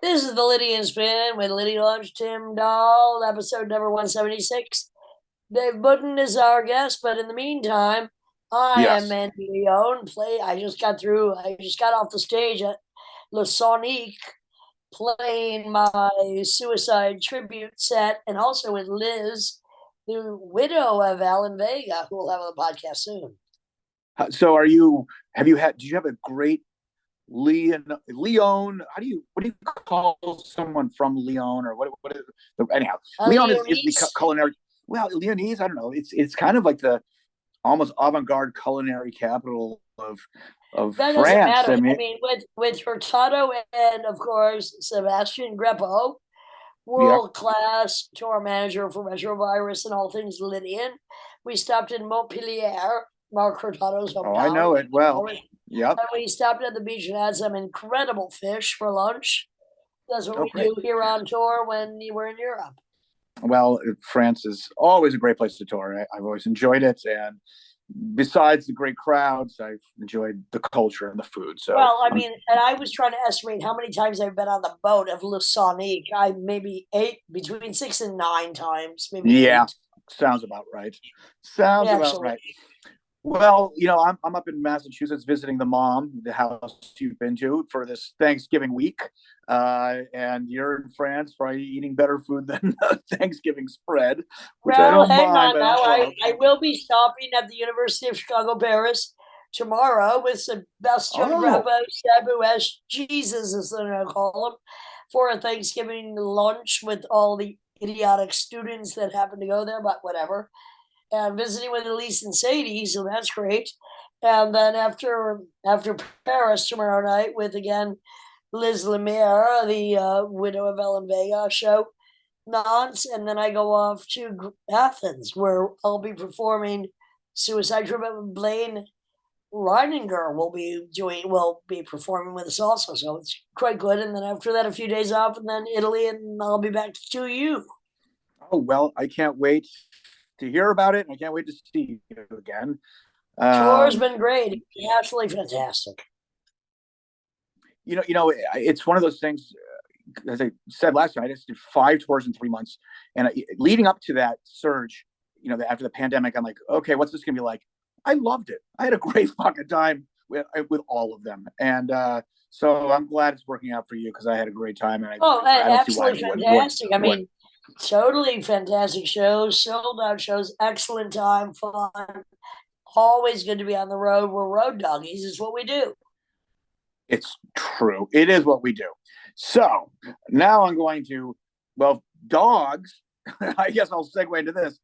This is the Lydia and Spin with Lydia Lunch, Tim Dahl, episode number 176. Dave Buddin is our guest, but in the meantime, I am Yes. Mandy Leone. I just got off the stage at Le Sonique playing my suicide tribute set, and also with Liz, the widow of Alan Vega, who will have on the podcast soon. So did you have a great Leon? What do you call someone from Leon or what is, anyhow, Leon is the Leonese? culinary, well, Leonese, I don't know. It's kind of like the almost avant-garde culinary capital of That doesn't France. matter. I I mean, mean, with Hurtado and, of course, Sebastian Greppo, yeah. world class tour manager for Retrovirus and all things Lydian. We stopped in Montpellier, Mark Hurtado's Oh, I hometown. know it well. And Yep. we stopped at the beach and had some incredible fish for lunch. That's what Oh, we great. do here on tour when we're in Europe. Well, France is always a great place to tour. I've always enjoyed it, and besides the great crowds, I've enjoyed the culture and the food. So Well, I mean, and I was trying to estimate how many times I've been on the boat of Le Sonique. I maybe eight, between 6 and 9 times, maybe yeah, eight. sounds about right. Sounds Yeah, about actually. right. Well, I'm up in Massachusetts visiting the mom, the house you've been to for this Thanksgiving week, and you're in France, probably eating better food than the Thanksgiving spread, which I Well, don't hang mind, on but I now. don't love. I will be stopping at the University of Chicago, Paris tomorrow with Sebastian Oh, Grappa, Sabu S. Jesus, as they're going to call him, for a Thanksgiving lunch with all the idiotic students that happen to go there, but whatever. And visiting with Elise and Sadie, so that's great. And then after Paris tomorrow night with again Liz Lemire, the widow of Ellen Vega show, Nantes, and then I go off to Athens, where I'll be performing Suicide Tribute. Blaine Reininger will be performing with us also, so it's quite good. And then after that, a few days off, and then Italy, and I'll be back to you. oh well, I can't wait to hear about it, and I can't wait to see you again. Tour's Um, been great, absolutely fantastic. it's one of those things. As I said last night, I just did 5 tours in 3 months, and leading up to that surge, after the pandemic, I'm like, okay, what's this gonna be like? I loved it. I had a great fucking time with all of them, and so I'm glad it's working out for you because I had a great time, and Oh, I don't see why absolutely it would fantastic. I would. mean, totally fantastic shows, sold out shows, excellent time, fun. Always good to be on the road. We're road doggies, is what we do. It's true. It is what we do. So now I'm going to, well, dogs. I guess I'll segue into this.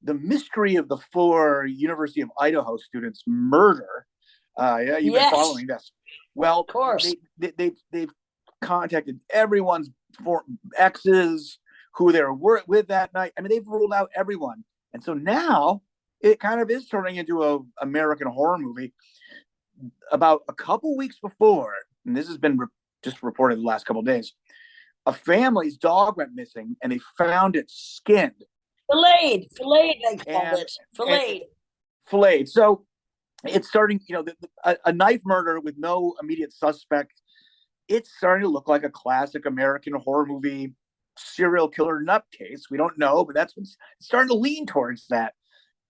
The mystery of the four University of Idaho students' murder. Yeah, you've been Yes, following this. Well, of course. they've contacted everyone's four exes who they were with that night. I mean, they've ruled out everyone, and so now it kind of is turning into a American horror movie. About a couple weeks before, and this has been just reported the last couple of days, a family's dog went missing, and they found it skinned Filleted, they called and it. and Filleted. filleted. So it's starting, a knife murder with no immediate suspect. It's starting to look like a classic American horror movie serial killer nutcase. We don't know, but that's what's starting to lean towards that.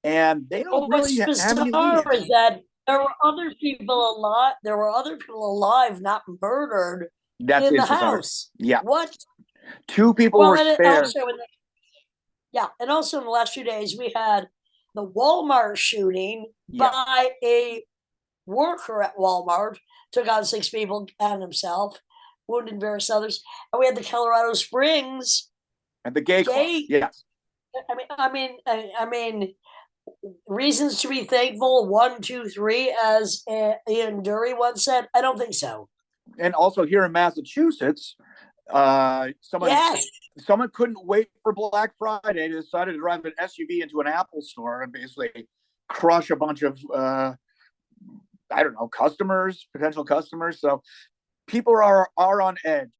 And they don't Well, really what's have any bizarre is leads. that there were other people alive. There were other people alive, not murdered, That's in the bizarre. house. Yeah. What? Two people Well, were spared. and also in the last few days, we had the Walmart shooting Yeah. by a worker at Walmart, took out 6 people and himself, wounded various others. And we had the Colorado Springs At the gay club. gay. Yes. I mean, reasons to be thankful. One, two, three, as Ian Dury once said. I don't think so. And also here in Massachusetts, uh, someone Yes. someone couldn't wait for Black Friday. They decided to drive an SUV into an Apple store and basically crush a bunch of I don't know, potential customers. So people are on edge.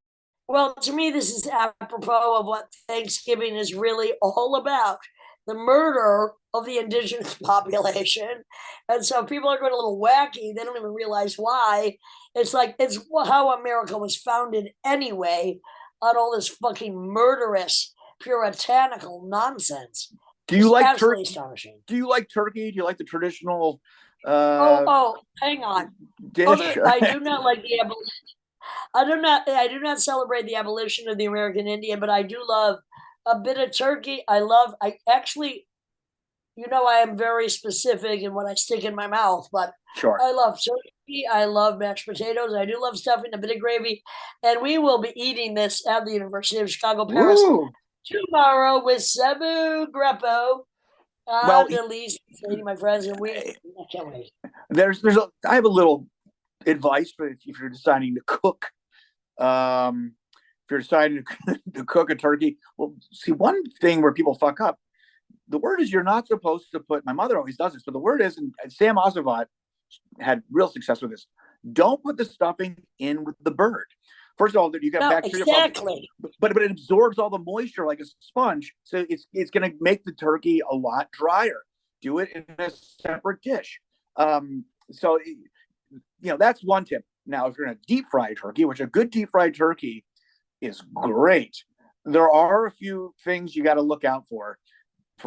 Well, to me, this is apropos of what Thanksgiving is really all about. the murder of the indigenous population. And so people are going a little wacky. They don't even realize why. It's like, it's how America was founded anyway, on all this fucking murderous, puritanical nonsense. Do you like absolutely turkey? Astonishing. Do you like turkey? Do you like the traditional hang on. dish? I do not like the I do not celebrate the abolition of the American Indian, but I do love a bit of turkey. I actually, I am very specific in what I stick in my mouth, but Sure. I love turkey. I love mashed potatoes. I do love stuffing, a bit of gravy. And we will be eating this at the University of Chicago, Paris tomorrow with Sabu Greppo. Well, at least, my friends, and I can't wait. I have a little advice for if you're deciding to cook. If you're deciding to cook a turkey, well, see, one thing where people fuck up, the word is you're not supposed to put, my mother always does this, but the word is, and Sam Ozavat had real success with this, don't put the stuffing in with the bird. First of all, you got bacteria, exactly. but it absorbs all the moisture like a sponge, so it's going to make the turkey a lot drier. Do it in a separate dish. So that's one tip. Now, if you're going to deep fry turkey, which a good deep fried turkey is great, there are a few things you got to look out for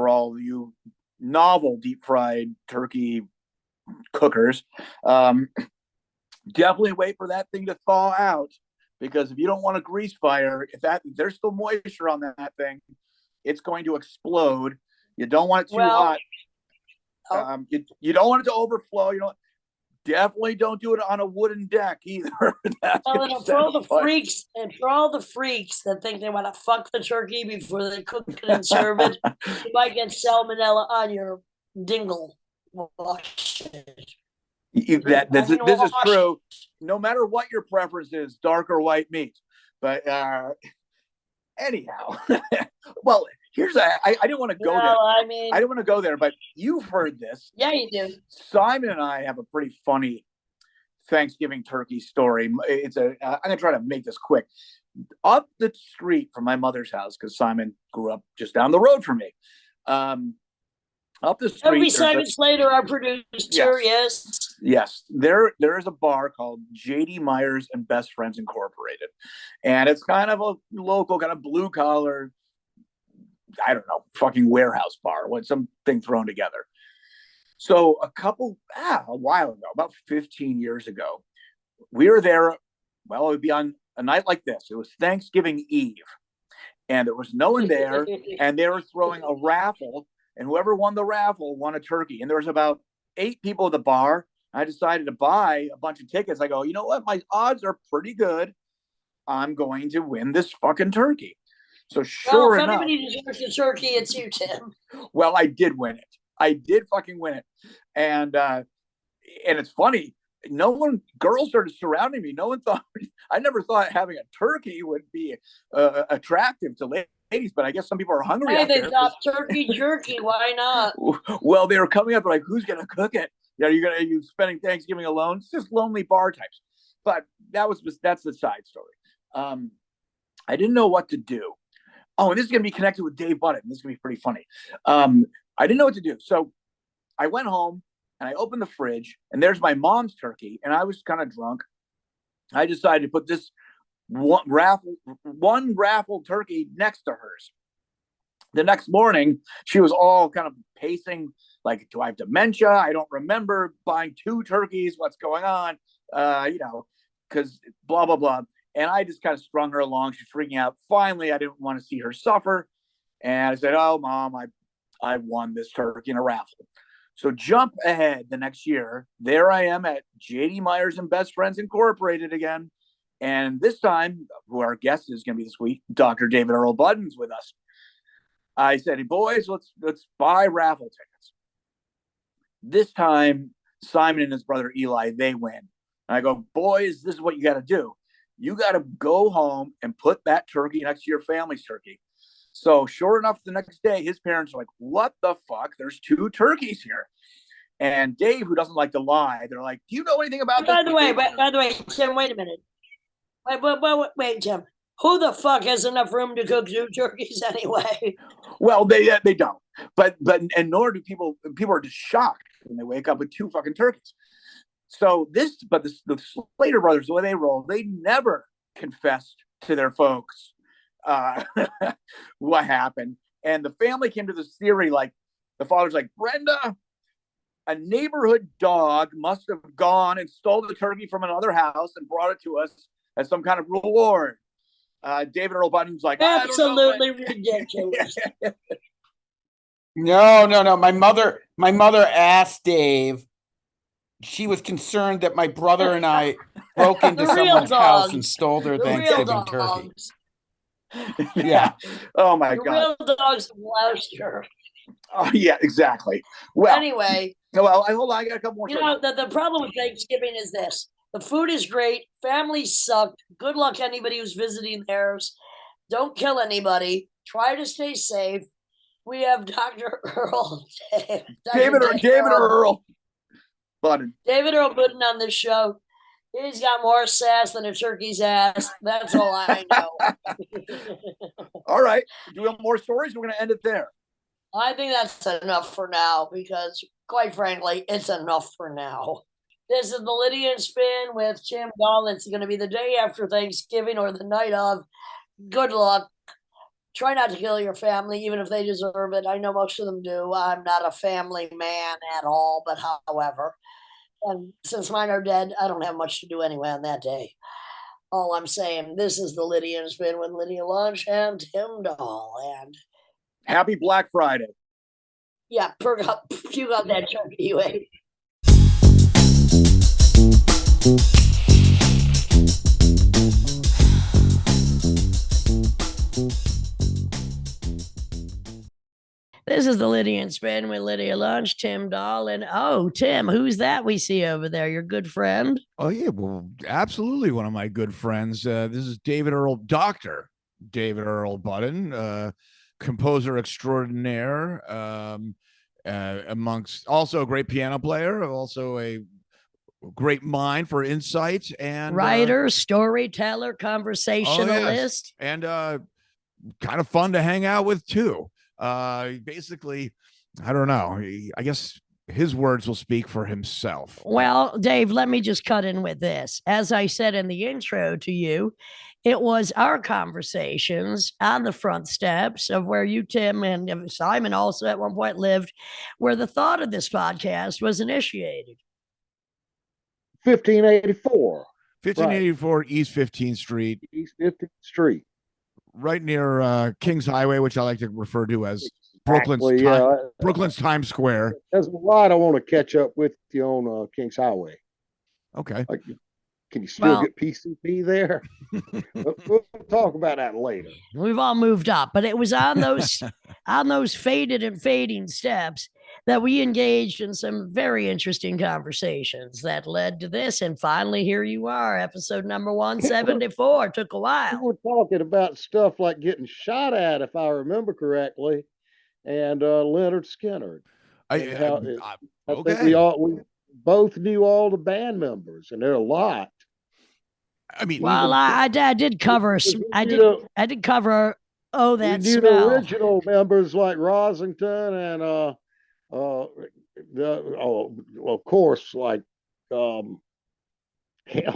all you novel deep fried turkey cookers. Definitely wait for that thing to thaw out. Because if you don't want a grease fire, if there's still moisture on that thing, it's going to explode. You don't want it too hot. You don't want it to overflow. Definitely don't do it on a wooden deck either. For all the freaks that think they want to fuck the turkey before they cook it and serve it, you might get salmonella on your dingle. This is true. No matter what your preference is, dark or white meat. But anyhow, well, I didn't want to go there. I didn't want to go there, but you've heard this. Yeah, you do. Simon and I have a pretty funny Thanksgiving turkey story. I'm gonna try to make this quick. Up the street from my mother's house, because Simon grew up just down the road from me. Up the street. Every Simon Slater, our producer, yes. There is a bar called J.D. Myers and Best Friends Incorporated, and it's kind of a local, kind of blue collar, I don't know, fucking warehouse bar with something thrown together. So a while ago, about 15 years ago, we were there. Well, it would be on a night like this. It was Thanksgiving Eve, and there was no one there, and they were throwing a raffle. And whoever won the raffle won a turkey. And there was about 8 people at the bar. I decided to buy a bunch of tickets. I go, you know what? My odds are pretty good. I'm going to win this fucking turkey. So sure enough. If anybody deserves the turkey, it's you, Tim. Well, I did win it. I did fucking win it. And it's funny. Girls started surrounding me. No one thought, I never thought having a turkey would be attractive to ladies, but I guess some people are hungry. Hey, they got turkey jerky. Why not? Well, they were coming up like, who's going to cook it? Are you spending Thanksgiving alone? It's just lonely bar types. But that's the side story. I didn't know what to do. Oh, and this is going to be connected with Dave Buddin. This is going to be pretty funny. I didn't know what to do. So I went home and I opened the fridge, and there's my mom's turkey, and I was kind of drunk. I decided to put this one raffle turkey next to hers. The next morning, she was all kind of pacing, like, do I have dementia? I don't remember buying 2 turkeys. What's going on? Because blah, blah, blah. And I just kind of strung her along. She's freaking out. Finally, I didn't want to see her suffer. And I said, oh, Mom, I won this turkey in a raffle. So jump ahead the next year. There I am at J.D. Myers and Best Friends Incorporated again. And this time, who our guest is going to be this week, Dr. David Earl Buddin's with us. I said, hey, boys, let's buy raffle tickets. This time, Simon and his brother Eli, they win. And I go, boys, this is what you got to do. You got to go home and put that turkey next to your family's turkey. So sure enough, the next day, his parents are like, what the fuck? There's 2 turkeys here. And Dave, who doesn't like to lie, they're like, do you know anything about this? By the way, Tim, wait a minute. Wait, Tim. Who the fuck has enough room to cook 2 turkeys anyway? Well, they don't. and nor do people are just shocked when they wake up with 2 fucking turkeys. So the Slater brothers, the way they roll, they never confessed to their folks what happened. And the family came to this theory, like the father's like, Brenda, a neighborhood dog must have gone and stole the turkey from another house and brought it to us as some kind of reward. David Earl Buddin's like, absolutely ridiculous. No. My mother asked Dave. She was concerned that my brother and I broke into someone's house and stole their Thanksgiving turkey. Yeah. Oh my God. Real dogs Gloucester. Oh yeah, exactly. Well, anyway. Well, hold on. I got a couple more. The problem with Thanksgiving is this: the food is great, families suck. Good luck anybody who's visiting theirs. Don't kill anybody. Try to stay safe. We have Dr. Earl, David Earl Buddin. David Earl Buddin on this show. He's got more sass than a turkey's ass. That's all I know. All right. Do we have more stories? We're going to end it there. I think that's enough for now because, quite frankly, it's enough for now. This is the Lydia and Spin with Tim Dahl. It's going to be the day after Thanksgiving or the night of. Good luck. Try not to kill your family, even if they deserve it. I know most of them do. I'm not a family man at all, but however. And since mine are dead, I don't have much to do anyway on that day. All I'm saying, this is the Lydia and Spin with Lydia Lunch and Tim Dahl. And happy Black Friday. Yeah, perk up. You got that turkey you ate. This is the Lydia and Spin with Lydia Lunch, Tim Dahl, and Tim, who's that we see over there? Your good friend? Oh yeah, well, absolutely one of my good friends. This is Dr. David Earl Buddin, composer extraordinaire, amongst also a great piano player, also a great mind for insight and writer, storyteller, conversationalist, and kind of fun to hang out with too. Basically, I don't know. I guess his words will speak for himself. Well, Dave, let me just cut in with this. As I said in the intro to you, it was our conversations on the front steps of where you, Tim, and Simon also at one point lived, where the thought of this podcast was initiated. 1584. 1584 right. East 15th Street. East 15th Street. Right near Kings Highway, which I like to refer to as Brooklyn's Times Square. There's a lot I want to catch up with you on Kings Highway. Okay. Like, can you still get PCP there? We'll talk about that later. We've all moved up, but it was on those faded and fading steps that we engaged in some very interesting conversations that led to this. And finally, here you are, episode number 174. Took a while. We were talking about stuff like getting shot at, if I remember correctly, and Leonard Skinner. I think we both knew all the band members, and there are a lot. I mean, well, I did cover. I did cover. Oh, that we knew smell. The original members like Rosington and of course, like hell,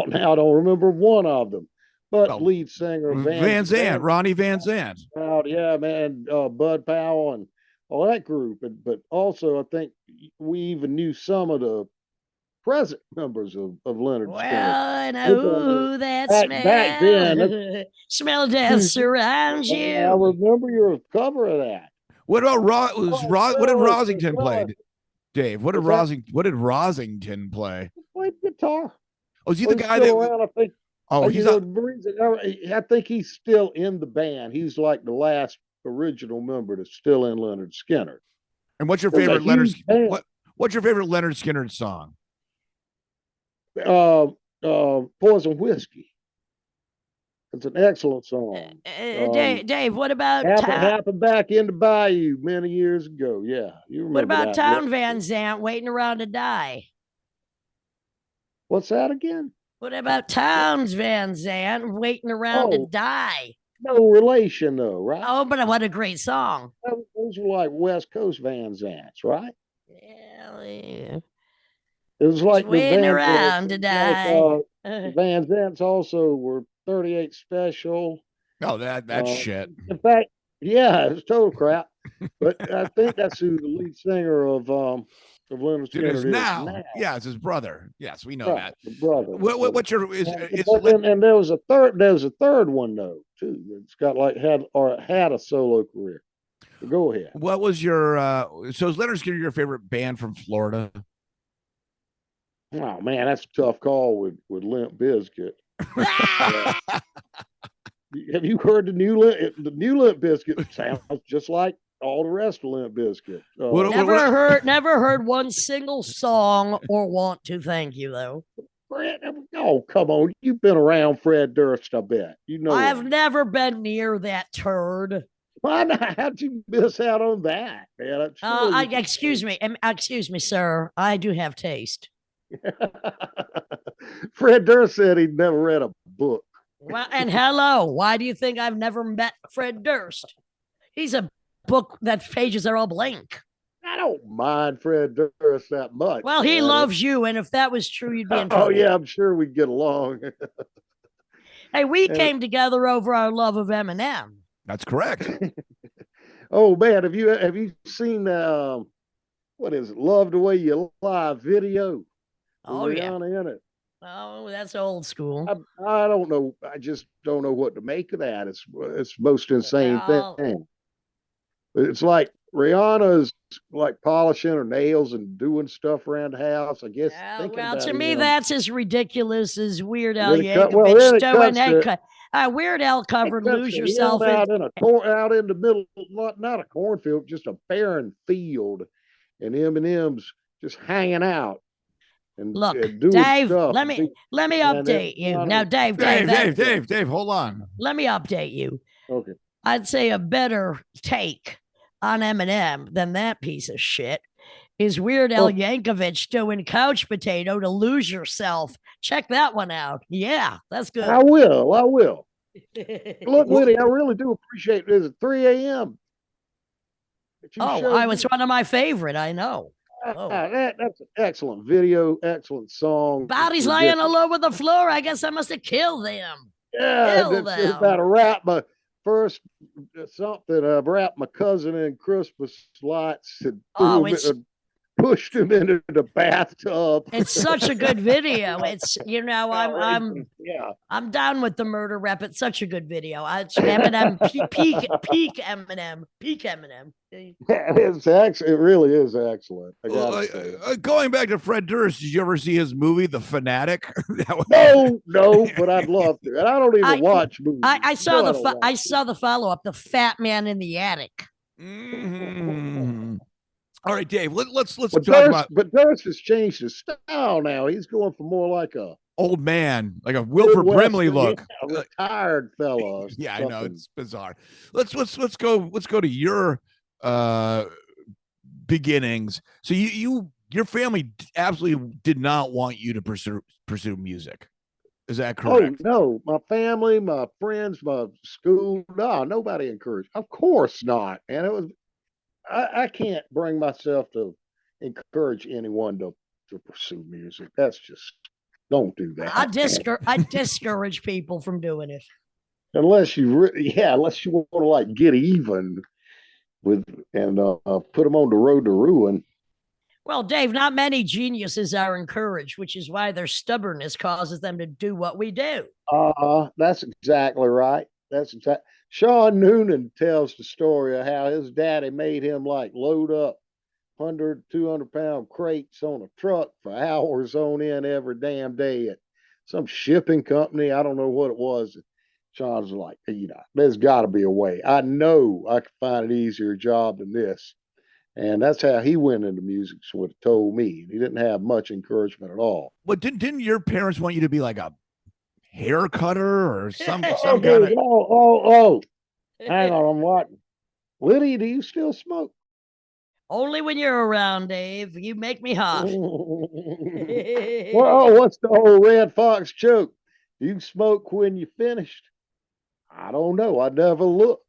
now I don't remember one of them, but lead singer Van Zandt, Ronnie Van Zandt. Yeah, man, Bud Powell and all that group, but also I think we even knew some of the present members of Leonard Skinner. I know that smell. Back then, smell death surrounds you. I remember your cover of that. What about what did Rosington play, Dave? What did Rosington play? He played guitar. Oh, is he the guy that? Around, I think. Oh, he's not. I think he's still in the band. He's like the last original member that's still in Leonard Skinner. And what's your favorite Leonard? What's your favorite Leonard Skinner song? Poison Whiskey. It's an excellent song. Dave, what about happened back in the Bayou many years ago? Yeah, you remember. What about Town Van Zandt waiting around to die? What's that again? What about Towns Van Zandt waiting around to die? No relation, though, right? Oh, but what a great song! Those those were like West Coast Van Zants, right? Yeah. It was like the waiting around to die. Van Zants also were 38 Special. No, that's shit. In fact, yeah, it's total crap. But I think that's who the lead singer of Leonard Skinner is now. Yeah, it's his brother. Yes, we know that. The brother. What's your and there was a third one though too. It's got like had a solo career. But go ahead. What was your so is Leonard Skinner your favorite band from Florida? Oh man, that's a tough call with Limp Bizkit. Have you heard the new Limp Bizkit? Sounds just like all the rest of Limp Bizkit. Never heard one single song or want to. Thank you though. Fred, oh come on, you've been around Fred Durst, I bet. You know I have never been near that turd. Why not? How'd you miss out on that, man? Excuse me, sir. I do have taste. Fred Durst said he'd never read a book. Well, and hello, why do you think I've never met Fred Durst? He's a book that pages are all blank. I don't mind Fred Durst that much. Well, he loves you, and if that was true, you'd be in trouble. Oh yeah, I'm sure we'd get along. Hey, we came together over our love of Eminem. That's correct. Oh man, have you seen what is it? Love the Way You Lie video? Oh Rihanna yeah. in it. Oh, that's old school. I don't know. I just don't know what to make of that. It's the most insane thing. It's like Rihanna's like polishing her nails and doing stuff around the house. I guess. Well, to me, that's as ridiculous as Weird Al Yankovic doing. Weird Al covered "Lose Yourself" out in the middle, not a cornfield, just a barren field, and Eminem's just hanging out. And look, doing Dave, stuff. let me update you. Now, Dave, hold on. Let me update you. Okay. I'd say a better take on Eminem than that piece of shit is Weird Al Yankovic doing Couch Potato to Lose Yourself. Check that one out. Yeah, that's good. I will. Look, Woody, I really do appreciate it. It's 3 a.m. It's one of my favorite. I know. That's an excellent video, excellent song. Bodies lying all over the floor. I guess I must have killed them. Yeah, that's about to wrap my first something. I wrapped my cousin in Christmas lights and pushed him into the bathtub. It's such a good video. It's I'm down with the murder rap. It's such a good video. Eminem peak Eminem. It really is excellent. Going back to Fred Durst, did you ever see his movie, The Fanatic? No, but I'd love to. And I don't even watch movies. I saw the follow-up, The Fat Man in the Attic. Mm-hmm. All right, Dave. Let's talk about. But Durst has changed his style now. He's going for more like a old man, like a Wilford Brimley look, retired fella. Yeah, I know, it's bizarre. Let's go to your beginnings. So your family absolutely did not want you to pursue music. Is that correct? Oh no, my family, my friends, my school, no, nobody encouraged. Of course not. And it was. I can't bring myself to encourage anyone to pursue music. That's just, don't do that. I discourage people from doing it. Unless you want to like get even with and put them on the road to ruin. Well, Dave, not many geniuses are encouraged, which is why their stubbornness causes them to do what we do. That's exactly right. Sean Noonan tells the story of how his daddy made him like load up 100, 200-pound crates on a truck for hours on end every damn day at some shipping company. I don't know what it was. Sean's like, there's got to be a way. I know I could find an easier job than this. And that's how he went into music, is what he told me. He didn't have much encouragement at all. But didn't your parents want you to be like a hair cutter or some kind of... Hang on, I'm watching. Liddy, do you still smoke? Only when you're around, Dave. You make me hot. Well, what's the old Red Fox joke? You smoke when you finished? I don't know. I never looked.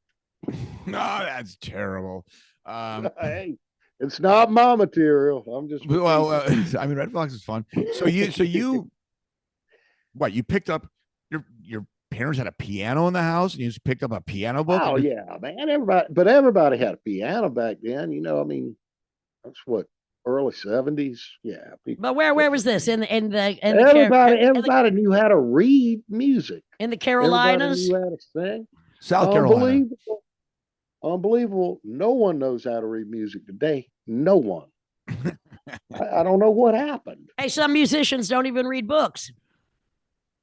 No, that's terrible. Hey, it's not my material. I'm just I mean, Red Fox is fun. So you what, you picked up your parents had a piano in the house and you just picked up a piano book? Oh yeah, man. Everybody had a piano back then. I mean, that's what, early 70s. Yeah. But where was this everybody knew how to read music in the Carolinas? Everybody knew how to sing. South Carolina. Unbelievable. No one knows how to read music today. No one. I don't know what happened. Hey, some musicians don't even read books.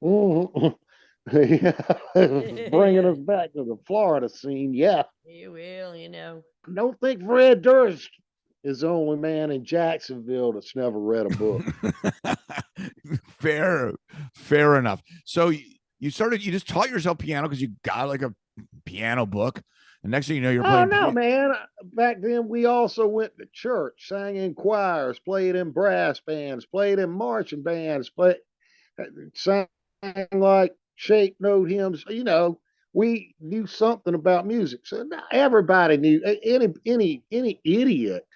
Bringing us back to the Florida scene. Yeah. You will, I don't think Fred Durst is the only man in Jacksonville that's never read a book. Fair enough. So you just taught yourself piano because you got like a piano book. And next thing you know, you're playing. Oh, no, man. Back then, we also went to church, sang in choirs, played in brass bands, played in marching bands, sang like shape note hymns. We knew something about music. So everybody knew. Any idiot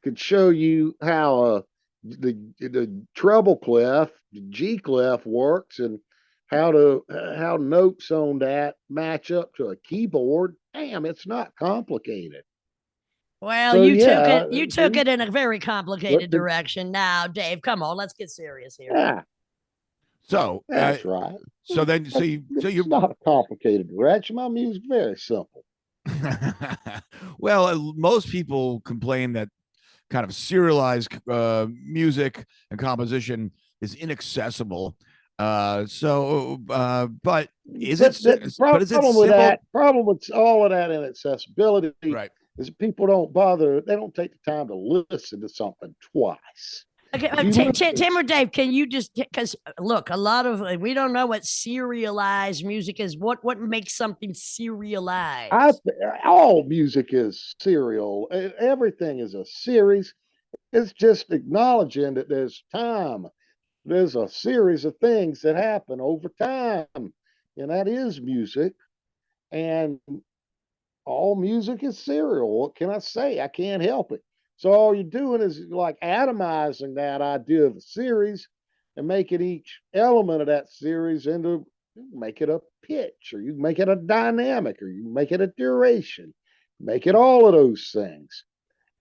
could show you how the treble clef, the G clef works, and how notes on that match up to a keyboard. Damn, it's not complicated. Well, so, you took it in a very complicated direction. Now, Dave, come on, let's get serious here. Yeah. So that's right. So you're not a complicated direction. My music's very simple. Well, most people complain that kind of serialized music and composition is inaccessible. But is it simple? Problem with all of that inaccessibility, right, is people don't bother. They don't take the time to listen to something twice. Okay, Tim or Dave, can you just, because look, a lot of we don't know what serialized music is. What makes something serialized? All music is serial. Everything is a series. It's just acknowledging that there's time. There's a series of things that happen over time, and that is music. And all music is serial. What can I say? I can't help it. So all you're doing is like atomizing that idea of a series and making each element of that series into, make it a pitch, or you make it a dynamic, or you make it a duration, make it all of those things.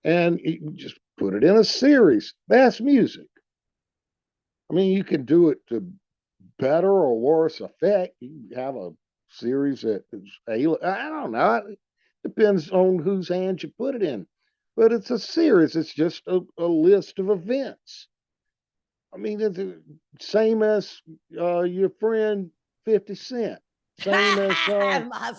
And you just put it in a series. That's music. I mean, you can do it to better or worse effect. You have a series that is, I don't know. It depends on whose hands you put it in. But it's a series. It's just a list of events. I mean, it's the same as your friend 50 Cent. Same as my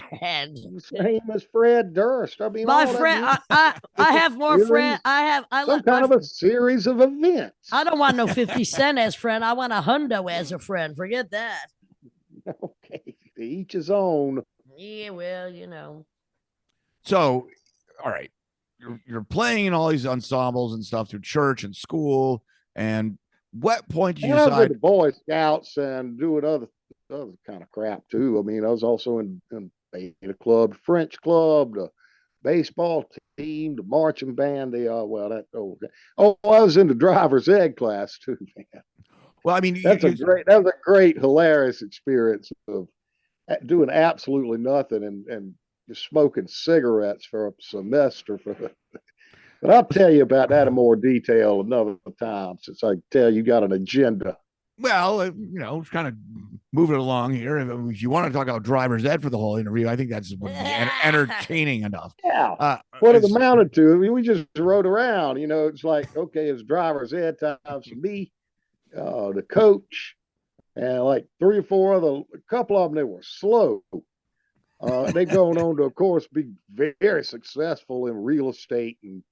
friend. Same as Fred Durst. I mean, my friend. I have more friends. I some kind of a series of events. I don't want no 50 Cent as friend. I want a hundo as a friend. Forget that. Okay, to each his own. Yeah, well, So, all right, you're playing in all these ensembles and stuff through church and school. And what point did you decide? The Boy Scouts and doing other kind of crap too. I mean, I was also in a club, French club, the baseball team, the marching band. I was in the driver's ed class too, man. Well, I mean, that was a great, hilarious experience of doing absolutely nothing and just smoking cigarettes for a semester. But I'll tell you about that in more detail another time, since I tell you got an agenda. Well, kind of moving along here. If you want to talk about driver's ed for the whole interview, I think that's entertaining enough. Yeah. What it amounted to, we just rode around. It's like, okay, it's driver's ed time for me, the coach, and like three or four other, a couple of them, they were slow. They've gone on to, of course, be very successful in real estate and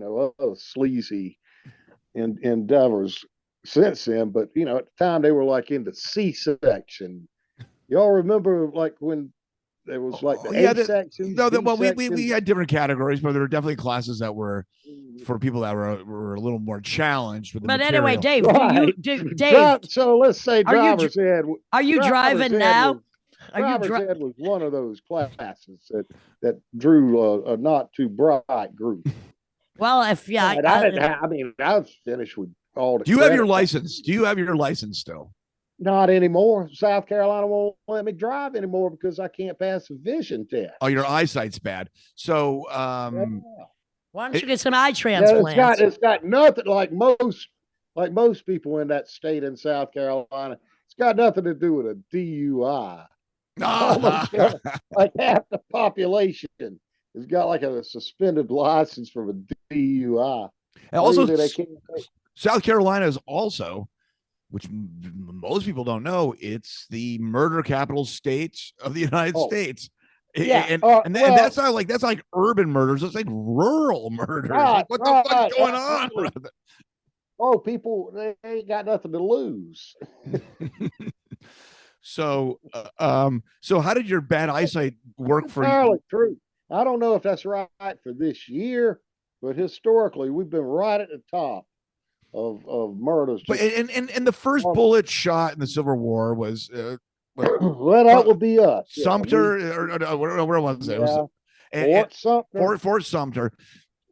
other sleazy endeavors since then. But at the time they were like in the C section. Y'all remember like when there was like the A section? No, we had different categories, but there were definitely classes that were for people that were a little more challenged with the material. Anyway, Dave, Dave. So let's say driver's ed. Are you driving now? driver's ed was one of those classes that drew a not too bright group. Well, if I was finished with all the. Do you have your license? Do you have your license still? Not anymore. South Carolina won't let me drive anymore because I can't pass the vision test. Oh, your eyesight's bad. So, why don't you get some eye transplants? It's got nothing like most people in that state in South Carolina. It's got nothing to do with a DUI. Like half the population has got like a suspended license from a DUI. And also, South Carolina is also, which most people don't know, it's the murder capital state of the United States. Yeah, and that's not like urban murders. It's like rural murders. Like, what the fuck's going on? Oh, people, they ain't got nothing to lose. So how did your bad eyesight work for you? True. I don't know if that's right for this year, but historically, we've been right at the top of murders. But and the first bullet shot in the Civil War was well, that would be us. Sumter, or where was it? Yeah. Fort Sumter.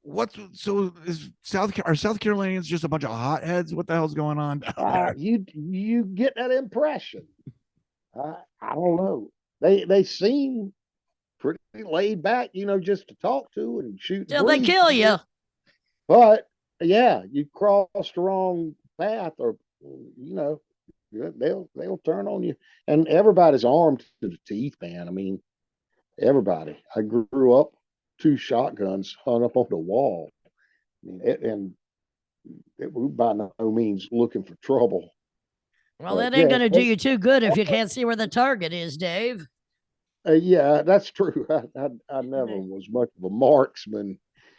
Is South Carolinians just a bunch of hotheads? What the hell's going on down there? You get that impression. I don't know. They seem pretty laid back, just to talk to and shoot. Till they kill you. But yeah, you cross the wrong path, or they'll turn on you. And everybody's armed to the teeth, man. I mean, everybody. I grew up 2 shotguns hung up on the wall. I mean, we by no means looking for trouble. Well, that ain't going to do you too good if you can't see where the target is, Dave. Yeah, that's true. I never was much of a marksman.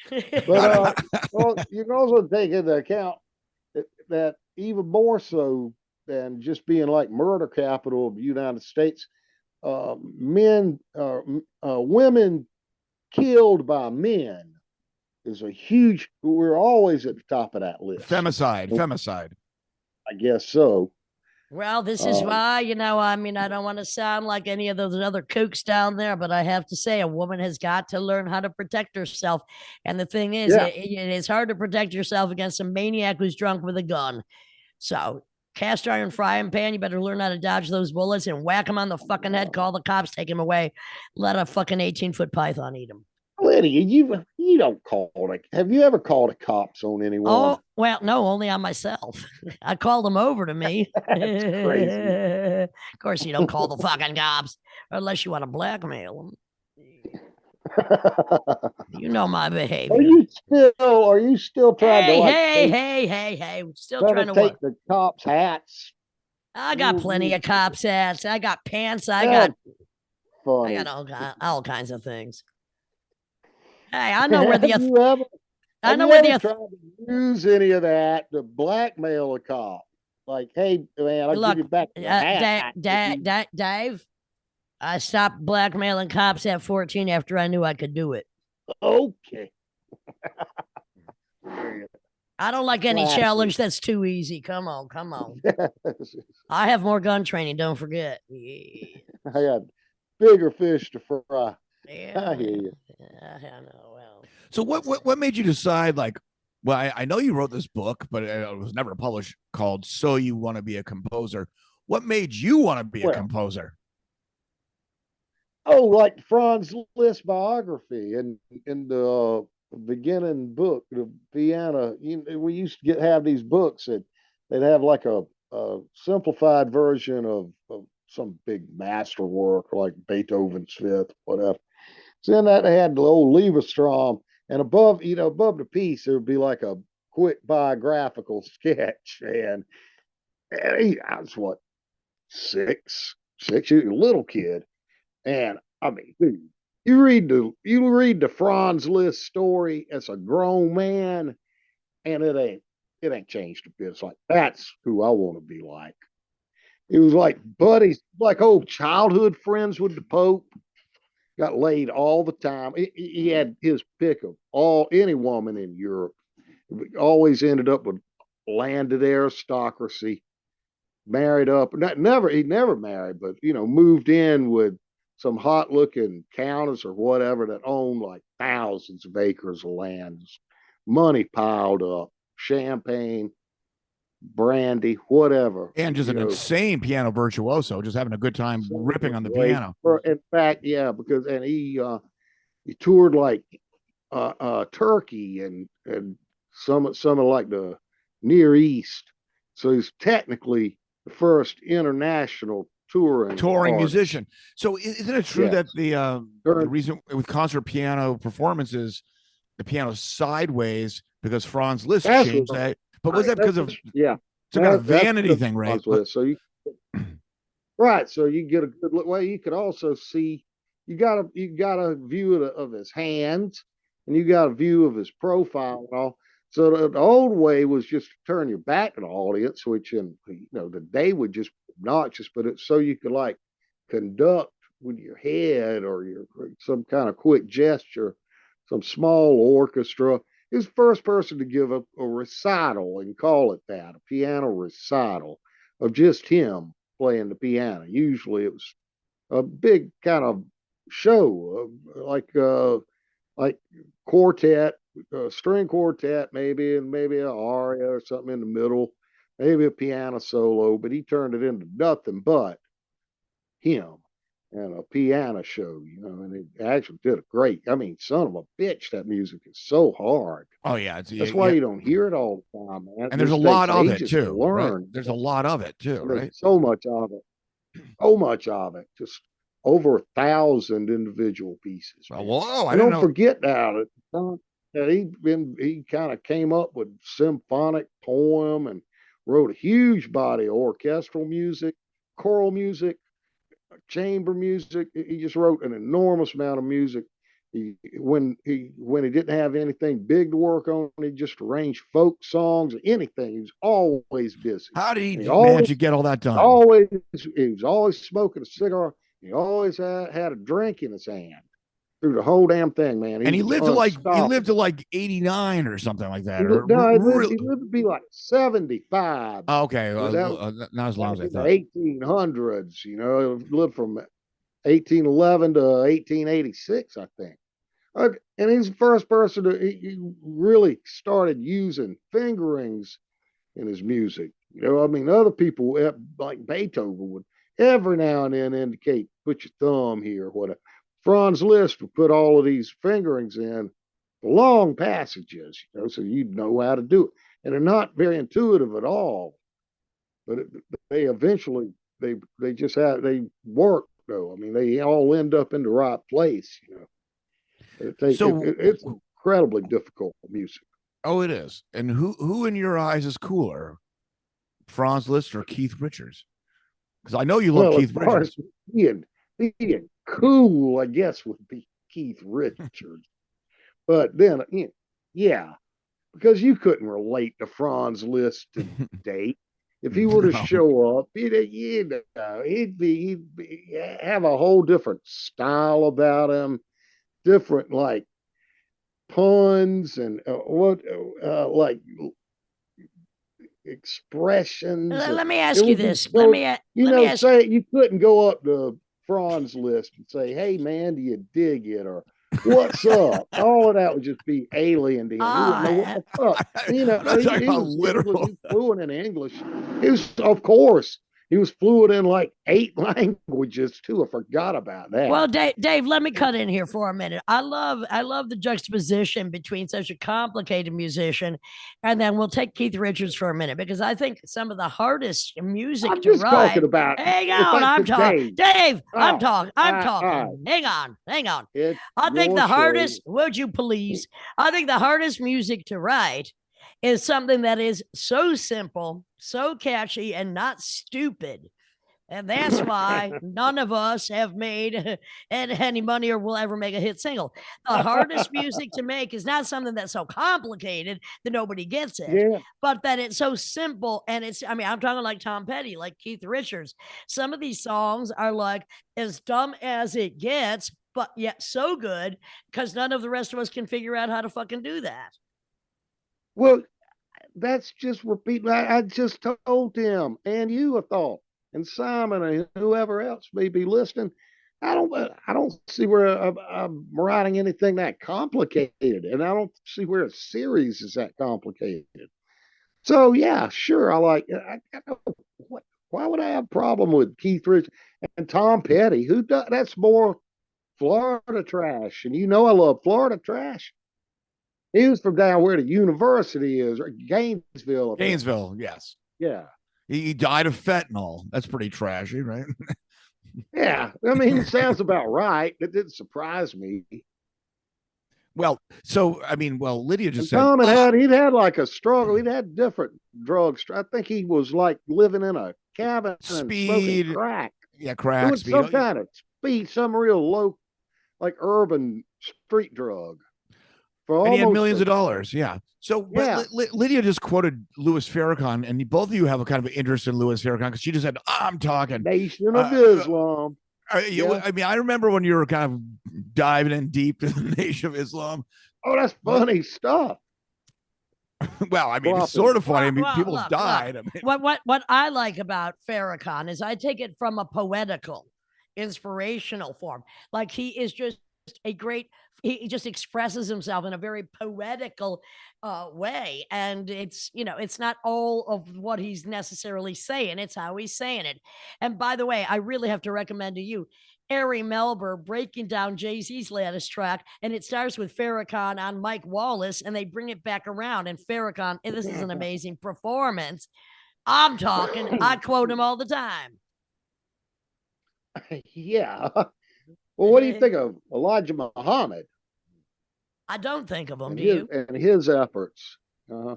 But well, you can also take into account that even more so than just being like murder capital of the United States, women killed by men is a huge. We're always at the top of that list. Femicide. I guess so. Well, this is why, I don't want to sound like any of those other kooks down there, but I have to say a woman has got to learn how to protect herself. And the thing is, it is hard to protect yourself against a maniac who's drunk with a gun. So cast iron frying pan, you better learn how to dodge those bullets and whack them on the fucking head, call the cops, take him away, let a fucking 18-foot python eat him. Lydia, you don't call it. Have you ever called the cops on anyone? Oh, well, no, only on myself. I called them over to me. That's crazy. Of course, you don't call the fucking cops unless you want to blackmail them. You know my behavior. Are you still trying to hey, still trying to take the cops' hats? I got plenty of cops' hats. I got pants. I got all kinds of things. Hey, I know where the Have you ever tried to use any of that to blackmail a cop? Like, hey, man, I'll give you back the hat. Dave, I stopped blackmailing cops at 14 after I knew I could do it. Okay. I don't like any challenge that's too easy. Come on. I have more gun training, don't forget. Yeah. I got bigger fish to fry. Yeah, I hear you. I know. Well, so what made you decide? Like, well, I know you wrote this book, but it was never published. Called "So You Want to Be a Composer." What made you want to be a composer? Oh, like Franz Liszt biography in the beginning book, the Vienna. We used to have these books that they'd have like a simplified version of some big masterwork like Beethoven's Fifth, whatever. So then that had the old Lieberstrom, and above the piece there would be like a quick biographical sketch. And I was what, 6, you're a little kid, and I mean, dude, you read the Franz Liszt story as a grown man, and it ain't changed a bit. It's like, that's who I want to be like. It was like buddies, like old childhood friends with the Pope. Got laid all the time. He had his pick of any woman in Europe. Always ended up with landed aristocracy. married up. He never married, but moved in with some hot looking countess or whatever that owned like thousands of acres of land, money piled up, champagne, brandy, whatever. And just an insane piano virtuoso, just having a good time ripping on the piano. In fact, yeah, because he toured like Turkey and some of like the Near East. So he's technically the first international touring musician. So isn't it true that the reason with concert piano performances, the piano's sideways because Franz Liszt changed that? But was that because of some kind of vanity thing, right? So you right, so you get a good look. Well, you could also see you got a view of his hands, and you got a view of his profile and all. So the old way was just to turn your back to the audience, which the day would just be obnoxious, but it's so you could like conduct with your head or some kind of quick gesture, some small orchestra. He was the first person to give a recital and call it that, a piano recital of just him playing the piano. Usually it was a big kind of show, like quartet, string quartet, maybe, and maybe an aria or something in the middle, maybe a piano solo, but he turned it into nothing but him and a piano show, and it actually did a great. I mean, son of a bitch, that music is so hard. Oh yeah, that's why you don't hear it all the time, man. And there's a lot of it too. Right? There's a lot of it too, right? So much of it, just over 1,000 individual pieces. Whoa! I don't forget now that he kind of came up with symphonic poem and wrote a huge body of orchestral music, choral music, chamber music. He just wrote an enormous amount of music. When he didn't have anything big to work on, he just arranged folk songs, anything. He was always busy. How did he manage to get all that done? He was always smoking a cigar. He always had a drink in his hand through the whole damn thing, man. And he lived to like 89 or something like that. He lived to be like 75. Oh, okay, not as long as I thought. 1800s, lived from 1811 to 1886, I think. And he's the first person he really started using fingerings in his music. I mean, other people like Beethoven would every now and then indicate, put your thumb here, or whatever. Franz Liszt would put all of these fingerings in long passages, so you'd know how to do it. And they're not very intuitive at all, but they eventually they work though. I mean, they all end up in the right place. It's incredibly difficult music. Oh, it is. And who in your eyes is cooler, Franz Liszt or Keith Richards? Because I know you love Keith Richards. Being cool, I guess, would be Keith Richards. But then, yeah, because you couldn't relate to Franz Liszt today. If he were to show up, he'd have a whole different style about him, different like puns and like expressions. Let me ask you this. You couldn't go up to Franz Liszt and say, "Hey man, do you dig it?" or "What's up?" All of that would just be alien to him. He wouldn't know what the fuck. He was fluent in English. He was fluent in like 8 languages too. I forgot about that. Well, Dave, let me cut in here for a minute. I love the juxtaposition between such a complicated musician, and then we'll take Keith Richards for a minute, because I think some of the hardest music to write. Talking about. Hang on, I'm talking. Dave, I'm talking. Hang on. I think the hardest. Would you please? I think the hardest music to write is something that is so simple, so catchy, and not stupid. And that's why none of us have made any money or will ever make a hit single. The hardest music to make is not something that's so complicated that nobody gets it, but that it's so simple. And I'm talking like Tom Petty, like Keith Richards. Some of these songs are like as dumb as it gets, but yet so good, because none of the rest of us can figure out how to fucking do that. Well, that's just repeating. I just told him, and you, I thought, and Simon and whoever else may be listening. I don't see where I'm writing anything that complicated, and I don't see where a series is that complicated. So yeah, sure, why would I have a problem with Keith Rich and Tom Petty? Who does that's more Florida trash, and I love Florida trash. He was from down where the university is, or Gainesville. Gainesville, yes. Yeah. He died of fentanyl. That's pretty trashy, right? Yeah. I mean, it sounds about right. It didn't surprise me. Well, Lydia just said Tom he'd had like a struggle. He'd had different drugs. I think he was like living in a cabin and smoking crack. Yeah, crack. Doing some kind of speed, some real low, like urban street drug. And he had millions of dollars. Yeah. So Lydia just quoted Louis Farrakhan, and both of you have a kind of interest in Louis Farrakhan because she just said, I'm talking Nation of Islam. I remember when you were kind of diving in deep to the Nation of Islam. Oh, that's funny stuff. Well, I mean, it's sort of funny. I mean, people have died. I mean, what I like about Farrakhan is I take it from a poetical, inspirational form. Like he is just he just expresses himself in a very poetical way. And it's not all of what he's necessarily saying. It's how he's saying it. And by the way, I really have to recommend to you, Ari Melber breaking down Jay-Z's latest track. And it starts with Farrakhan on Mike Wallace, and they bring it back around. And Farrakhan, this is an amazing performance. I'm talking, I quote him all the time. Yeah. Well, what do you think of Elijah Muhammad? I don't think of him. Do you? And his efforts. I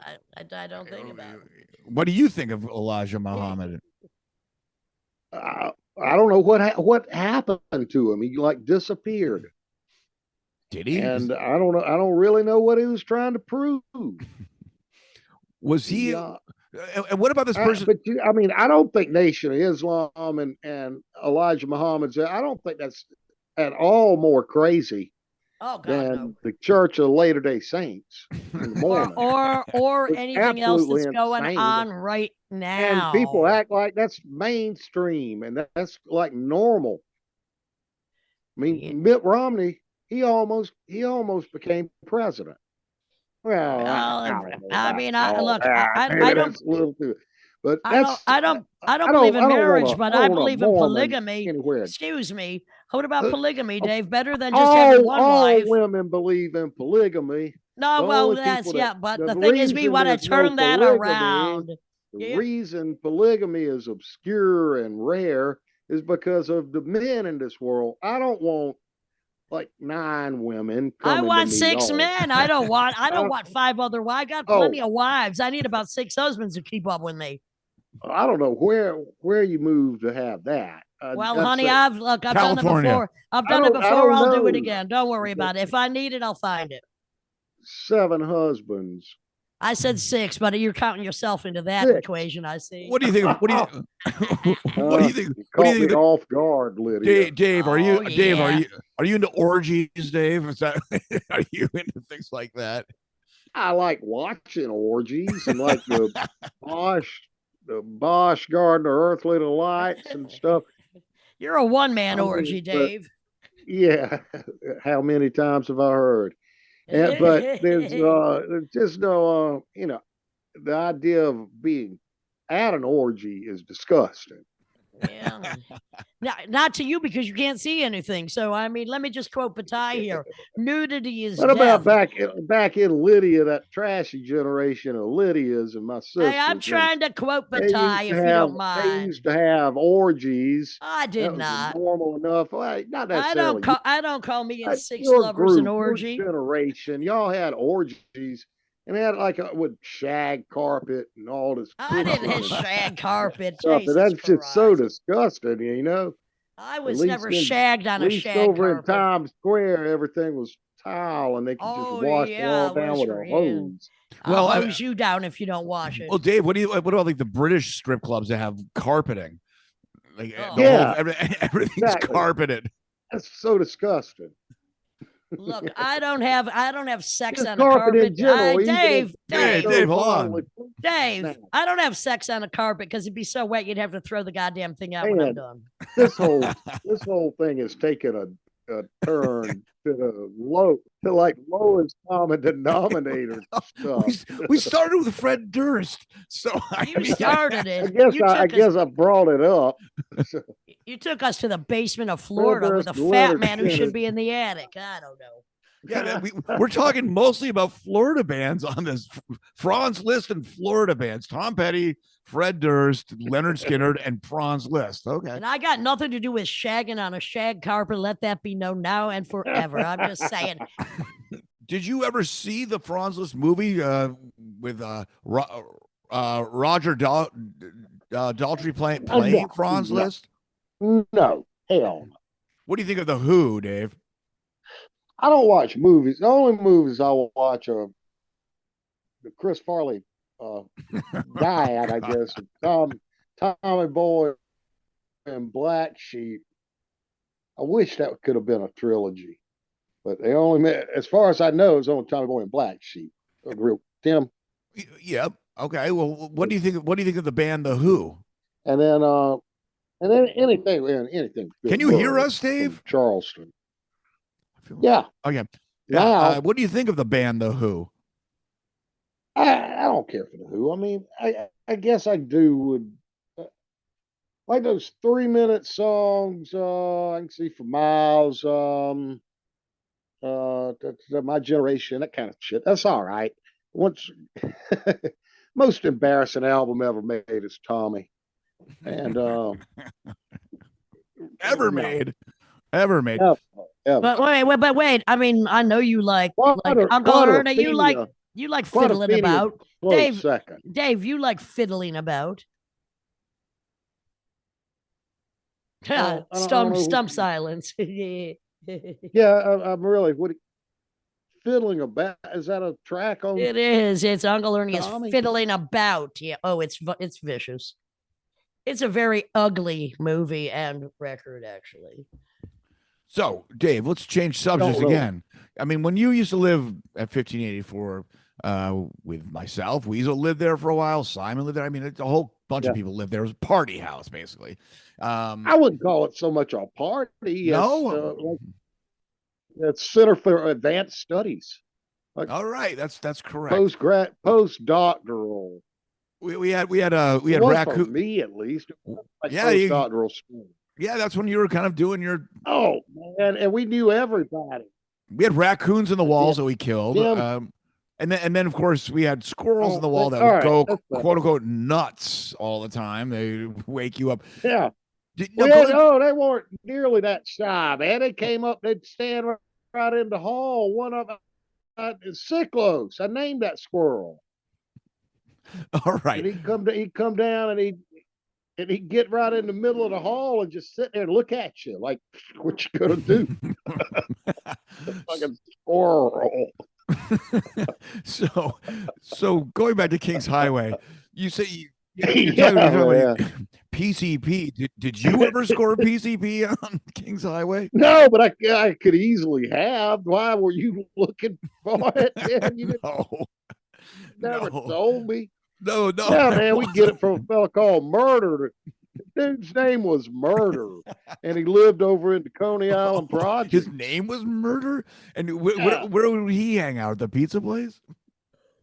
don't think about him. What do you think of Elijah Muhammad? I don't know what happened to him. He like disappeared. Did he? And I don't know. I don't really know what he was trying to prove. Was he? And what about this person? But I mean, I don't think Nation of Islam and Elijah Muhammad's. I don't think that's at all more crazy than the Church of Latter-day Saints or anything else that's going on right now. And people act like that's mainstream and that's like normal. I mean, Mitt Romney, he almost became president. Well, I don't believe in marriage, but I believe in polygamy. Excuse me. What about polygamy, Dave? Better than just having one wife. All women believe in polygamy. No, well, but the thing is, we want to turn that around. The reason polygamy is obscure and rare is because of the men in this world. I don't want like 9 women. I want 6 men. I don't want 5 other wives. I got plenty of wives. I need about 6 husbands to keep up with me. I don't know where you moved to have that. Well, honey, I've done it before. I've done it before. I'll do it again. Don't worry about it. If I need it, I'll find it. 7 husbands. I said 6, but you're counting yourself into that equation. I see. What do you think? What do you think? What do you think? Off guard, Lydia. Dave, are you into orgies, Dave? Is that are you into things like that? I like watching orgies and like the Bosch Gardner Earthly Delights and stuff. You're a one-man orgy, Dave. Yeah. How many times have I heard? But there's just no, the idea of being at an orgy is disgusting. Yeah. Not to you because you can't see anything. So, I mean, let me just quote Bataille here. Nudity is What about back in Lydia, that trashy generation of Lydias and my sisters? Hey, I'm trying to quote Bataille if you don't mind. They used to have orgies. I did not. Normal enough. Well, not necessarily. I don't call me and 6 lovers an orgy. Generation. Y'all had orgies. And they had like with shag carpet and all this. I didn't have shag carpet. That's just so disgusting, I was never shagged on a shag carpet. Over in Times Square, everything was tile, and they could just wash it all down with a hose. I'll hose you down if you don't wash it. Well, Dave, what about like the British strip clubs that have carpeting? Like everything's carpeted. That's so disgusting. Look, I don't have sex Just on a carpet. in general, Dave, hold on. Dave, I don't have sex on a carpet because it'd be so wet you'd have to throw the goddamn thing out when I'm done. This whole thing is taking a turn to the lowest common denominator stuff. We started with Fred Durst, so you started it. I guess I brought it up. You took us to the basement of Florida with a fat man who should be in the attic. I don't know. Yeah, we're talking mostly about Florida bands on this Franz Liszt and Florida bands. Tom Petty, Fred Durst, Leonard Skinner, and Franz Liszt. Okay. And I got nothing to do with shagging on a shag carpet. Let that be known now and forever. I'm just saying. Did you ever see the Franz Liszt movie with Roger Daltrey playing Franz Liszt? No, hell no. What do you think of The Who, Dave? I don't watch movies. The only movies I will watch are the Chris Farley Dad, I guess. Tommy Boy and Black Sheep. I wish that could have been a trilogy, but they only, as far as I know, it's only Tommy Boy and Black Sheep. Tim. Yep. Okay. Well, what do you think? What do you think of the band The Who? And then anything. Can you hear us, Dave? Charleston. Yeah. Okay. Now, what do you think of the band The Who? I don't care for The Who. I mean, I guess I do would like those 3-minute songs. I can see for miles. My generation, that kind of shit. That's all right. Once most embarrassing album ever made is Tommy, and ever made. Ever. But wait. I mean, I know you like Uncle Erna. You like fiddling about. Dave, you like fiddling about. Stump silence. Yeah, I'm really fiddling about. Is that a track on? It is. It's Uncle Ernie is fiddling about. Yeah. Oh, it's vicious. It's a very ugly movie and record, actually. So, Dave, let's change subjects again. I mean, when you used to live at 1584 with myself, Weasel lived there for a while. Simon lived there. I mean, a whole bunch of people lived there. It was a party house, basically. I wouldn't call it so much a party. No. It's Center for Advanced Studies. All right, that's correct. Postdoctoral. We had raccoon. For me at least. Postdoctoral school. Yeah, that's when you were kind of doing your. Oh man, and we knew everybody. We had raccoons in the walls that we killed, and then of course we had squirrels in the wall that would go quote unquote nuts all the time. They wake you up. Yeah. They weren't nearly that shy, man. They came up, they'd stand right in the hall. One of them is Cyclos. I named that squirrel. All right. And he'd come down and he'd get right in the middle of the hall and just sit there and look at you like, what you gonna do? Fucking squirrel. So going back to Kings Highway, you say you're talking about PCP. Did you ever score a PCP on Kings Highway? No, but I could easily have. Why were you looking for it? Man, you never told me. No. Yeah, man, we get it from a fella called Murder. The dude's name was Murder, and he lived over in the Coney Island Project. His name was Murder? And where would he hang out? At the pizza place?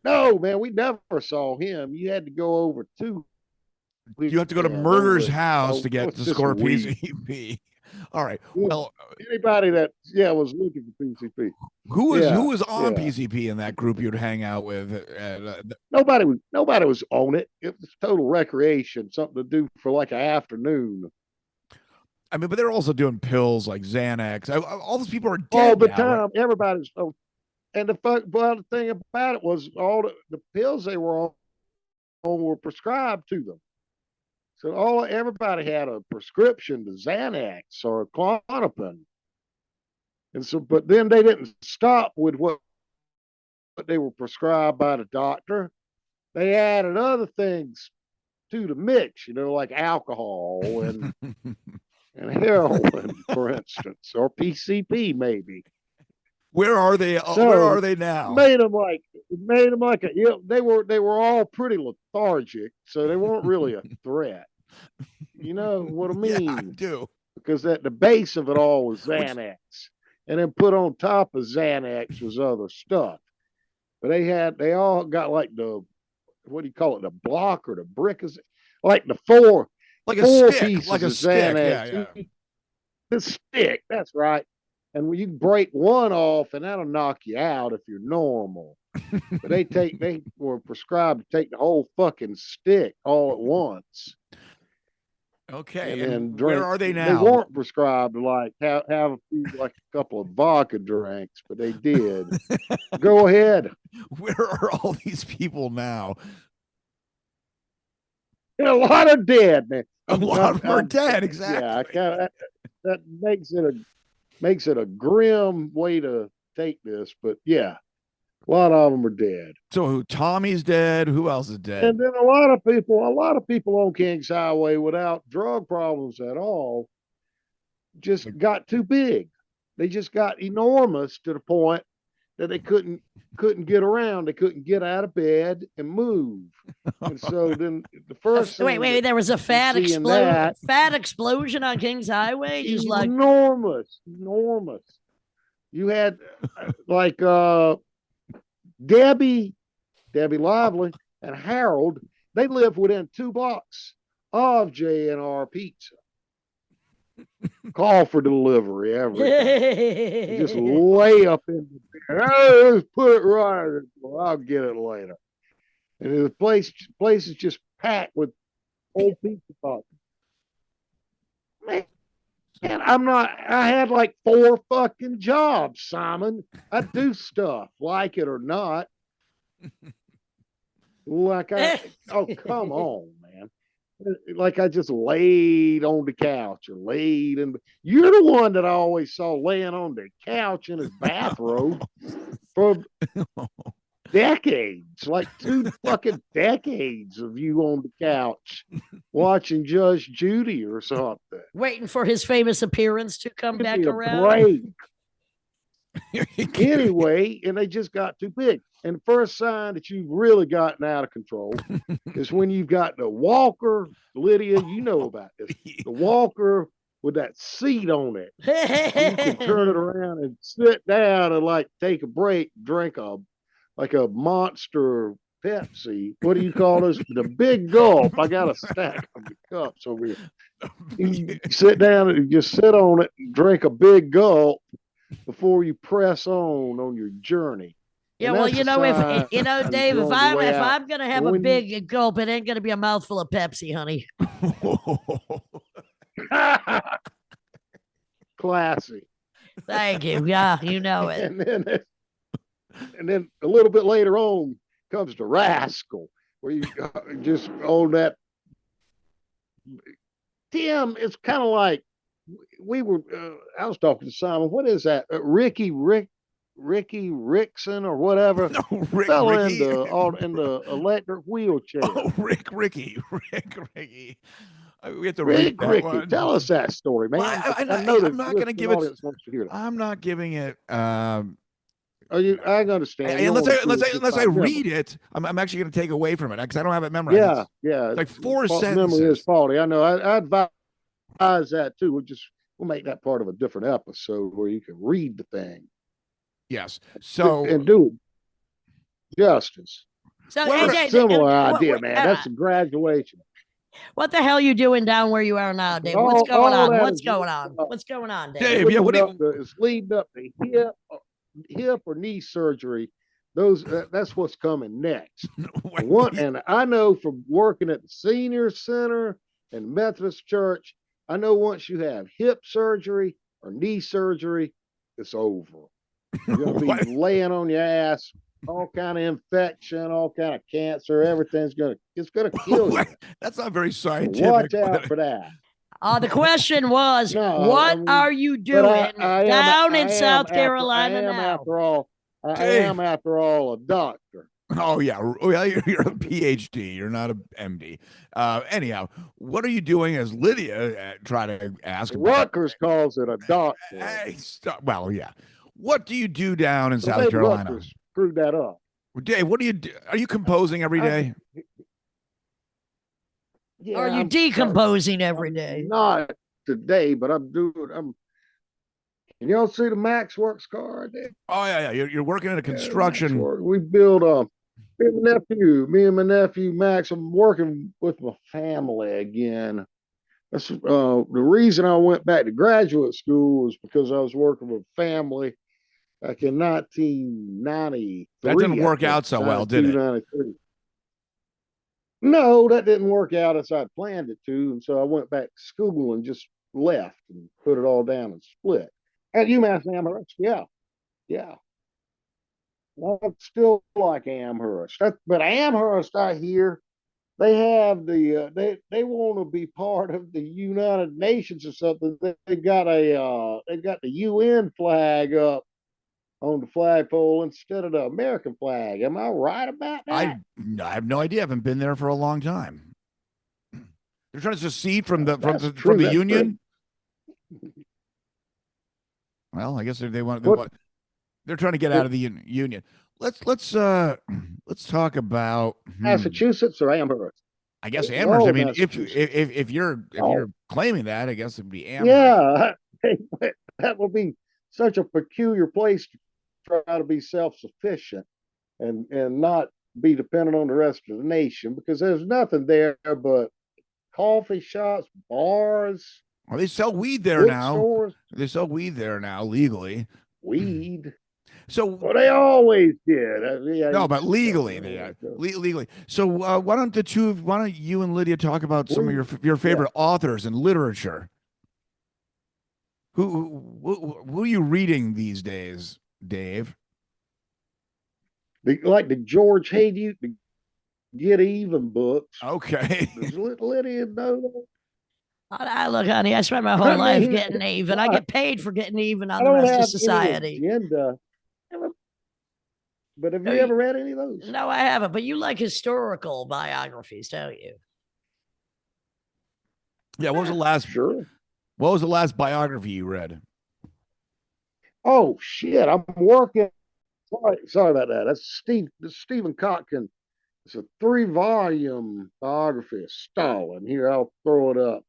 No, man, we never saw him. You had to go over to. You have to go to Murder's house to get to score PCP. All right. Well, anybody that was looking for PCP. Who was on PCP in that group you'd hang out with? Nobody was on it. It was total recreation, something to do for like an afternoon. I mean, but they're also doing pills like Xanax. All those people are dead all the now, time. Right? Everybody's. And the thing about it was all the pills they were on were prescribed to them. So everybody had a prescription to Xanax or Klonopin. And so, but then they didn't stop with what they were prescribed by the doctor. They added other things to the mix, like alcohol and heroin, for instance, or PCP maybe. Where are they? So where are they now? Made them like they were all pretty lethargic, so they weren't really a threat. You know what I mean? Yeah, I do. Because at the base of it all was Xanax, and then put on top of Xanax was other stuff. But they all got like the, what do you call it, the block or the brick, is like the four pieces like a of stick. Xanax. Yeah. The stick, that's right. And when you break one off, and that'll knock you out if you're normal. But they were prescribed to take the whole fucking stick all at once. Okay, and then drink. Where are they now? They weren't prescribed to like have a few, like a couple of vodka drinks, but they did. Go ahead. Where are all these people now? A lot of dead, man. A lot of them are dead. Exactly. Yeah, that makes it a grim way to take this, but yeah, a lot of them are dead. So Tommy's dead. Who else is dead? And then a lot of people on Kings Highway without drug problems at all just got too big. They just got enormous to the point that they couldn't get around. They couldn't get out of bed and move. And so then the first wait, there was a fat explosion on Kings Highway. Just enormous. You had like Debbie Lively and Harold. They lived within 2 blocks of J&R Pizza. Call for delivery every time. Just lay up in the bed. Oh, let's put it right. I'll get it later. And the place is just packed with old pizza boxes. Man, I had like 4 fucking jobs, Simon. I do stuff, like it or not. Oh, come on, man. Like I just laid on the couch or laid in. You're the one that I always saw laying on the couch in his bathrobe for decades, like 2 fucking decades of you on the couch watching Judge Judy or something, waiting for his famous appearance to come back around. Break. Anyway, and they just got too big. And the first sign that you've really gotten out of control is when you've got the walker, Lydia, you know about this, the walker with that seat on it. You can turn it around and sit down and like take a break, drink a monster Pepsi. What do you call this? The big gulp. I got a stack of the cups over here. You sit down and just sit on it and drink a big gulp before you press on your journey. Yeah, well, Dave, if I'm gonna have a big gulp, it ain't gonna be a mouthful of Pepsi, honey. Classy. Thank you. Yeah, you know it. And then a little bit later on comes the rascal, where you just own that. Tim, it's kind of like I was talking to Simon. What is that? Ricky Rickson or whatever. No, fell in the electric wheelchair. Oh, Ricky. We have to Ricky. Tell us that story, man. Well, I'm not going to give it. I'm not giving it. I understand. Unless I read it, I'm actually going to take away from it because I don't have it memorized. Yeah. It's like 4 sentences. Memory is faulty. I know. I advise that too. We'll make that part of a different episode where you can read the thing. Yes. So and do justice. So similar idea, man. That's a graduation. What the hell are you doing down where you are now, Dave? What's going on? What's going on, Dave? Dave, it's leading up to hip or knee surgery. That's what's coming next. And I know from working at the senior center and Methodist church, I know once you have hip surgery or knee surgery, it's over. You're gonna be laying on your ass, all kind of infection, all kind of cancer, everything's gonna kill you. That's not very scientific. Watch out for that. The question was, what are you doing down in South Carolina now? I am, after all, a doctor. Oh, yeah. Well, you're a PhD. You're not an MD. Anyhow, what are you doing as Lydia tried to ask? Rutgers calls it a doctor. Well, yeah. What do you do down in South Carolina? Screwed that up. Dave, what do you do? Are you composing every day? Yeah, are you decomposing every day? Not today, but I'm doing. Can y'all see the Max Works car right there? Oh yeah. You're working in a construction. We build me and my nephew Max. I'm working with my family again. That's the reason I went back to graduate school was because I was working with family back in 1993. That didn't work out so well, did it? No, that didn't work out as I planned it to, and so I went back to school and just left and put it all down and split. At UMass Amherst, yeah. Well, it's still like Amherst, but Amherst, I hear, they have the they want to be part of the United Nations or something. They got the UN flag up on the flagpole instead of the American flag. Am I right about that? I have no idea. I haven't been there for a long time. They're trying to secede from the Union. Well, I guess they want. They're trying to get out of the Union. Let's talk about Massachusetts or Amherst. I guess Amherst. I mean, if you're claiming that, I guess it'd be Amherst. Yeah, that would be such a peculiar place to try to be self-sufficient and not be dependent on the rest of the nation, because there's nothing there but coffee shops, bars. Well, they sell weed there now. Stores. They sell weed there now legally. Weed. So they always did. No, but legally, legally. So why don't you and Lydia talk about some of your favorite authors and literature? Who are you reading these days, Dave? Like the George Hayduke, the Get Even books. Okay. Does Lydia know that? Look, honey, I spent my whole life getting even. I get paid for getting even on the rest of society. But have you ever read any of those? No, I haven't. But you like historical biographies, don't you? Yeah. What was the last? Sure. What was the last biography you read? Oh shit! I'm working. Sorry about that. That's Stephen Kotkin. It's a 3-volume biography of Stalin. Here, I'll throw it up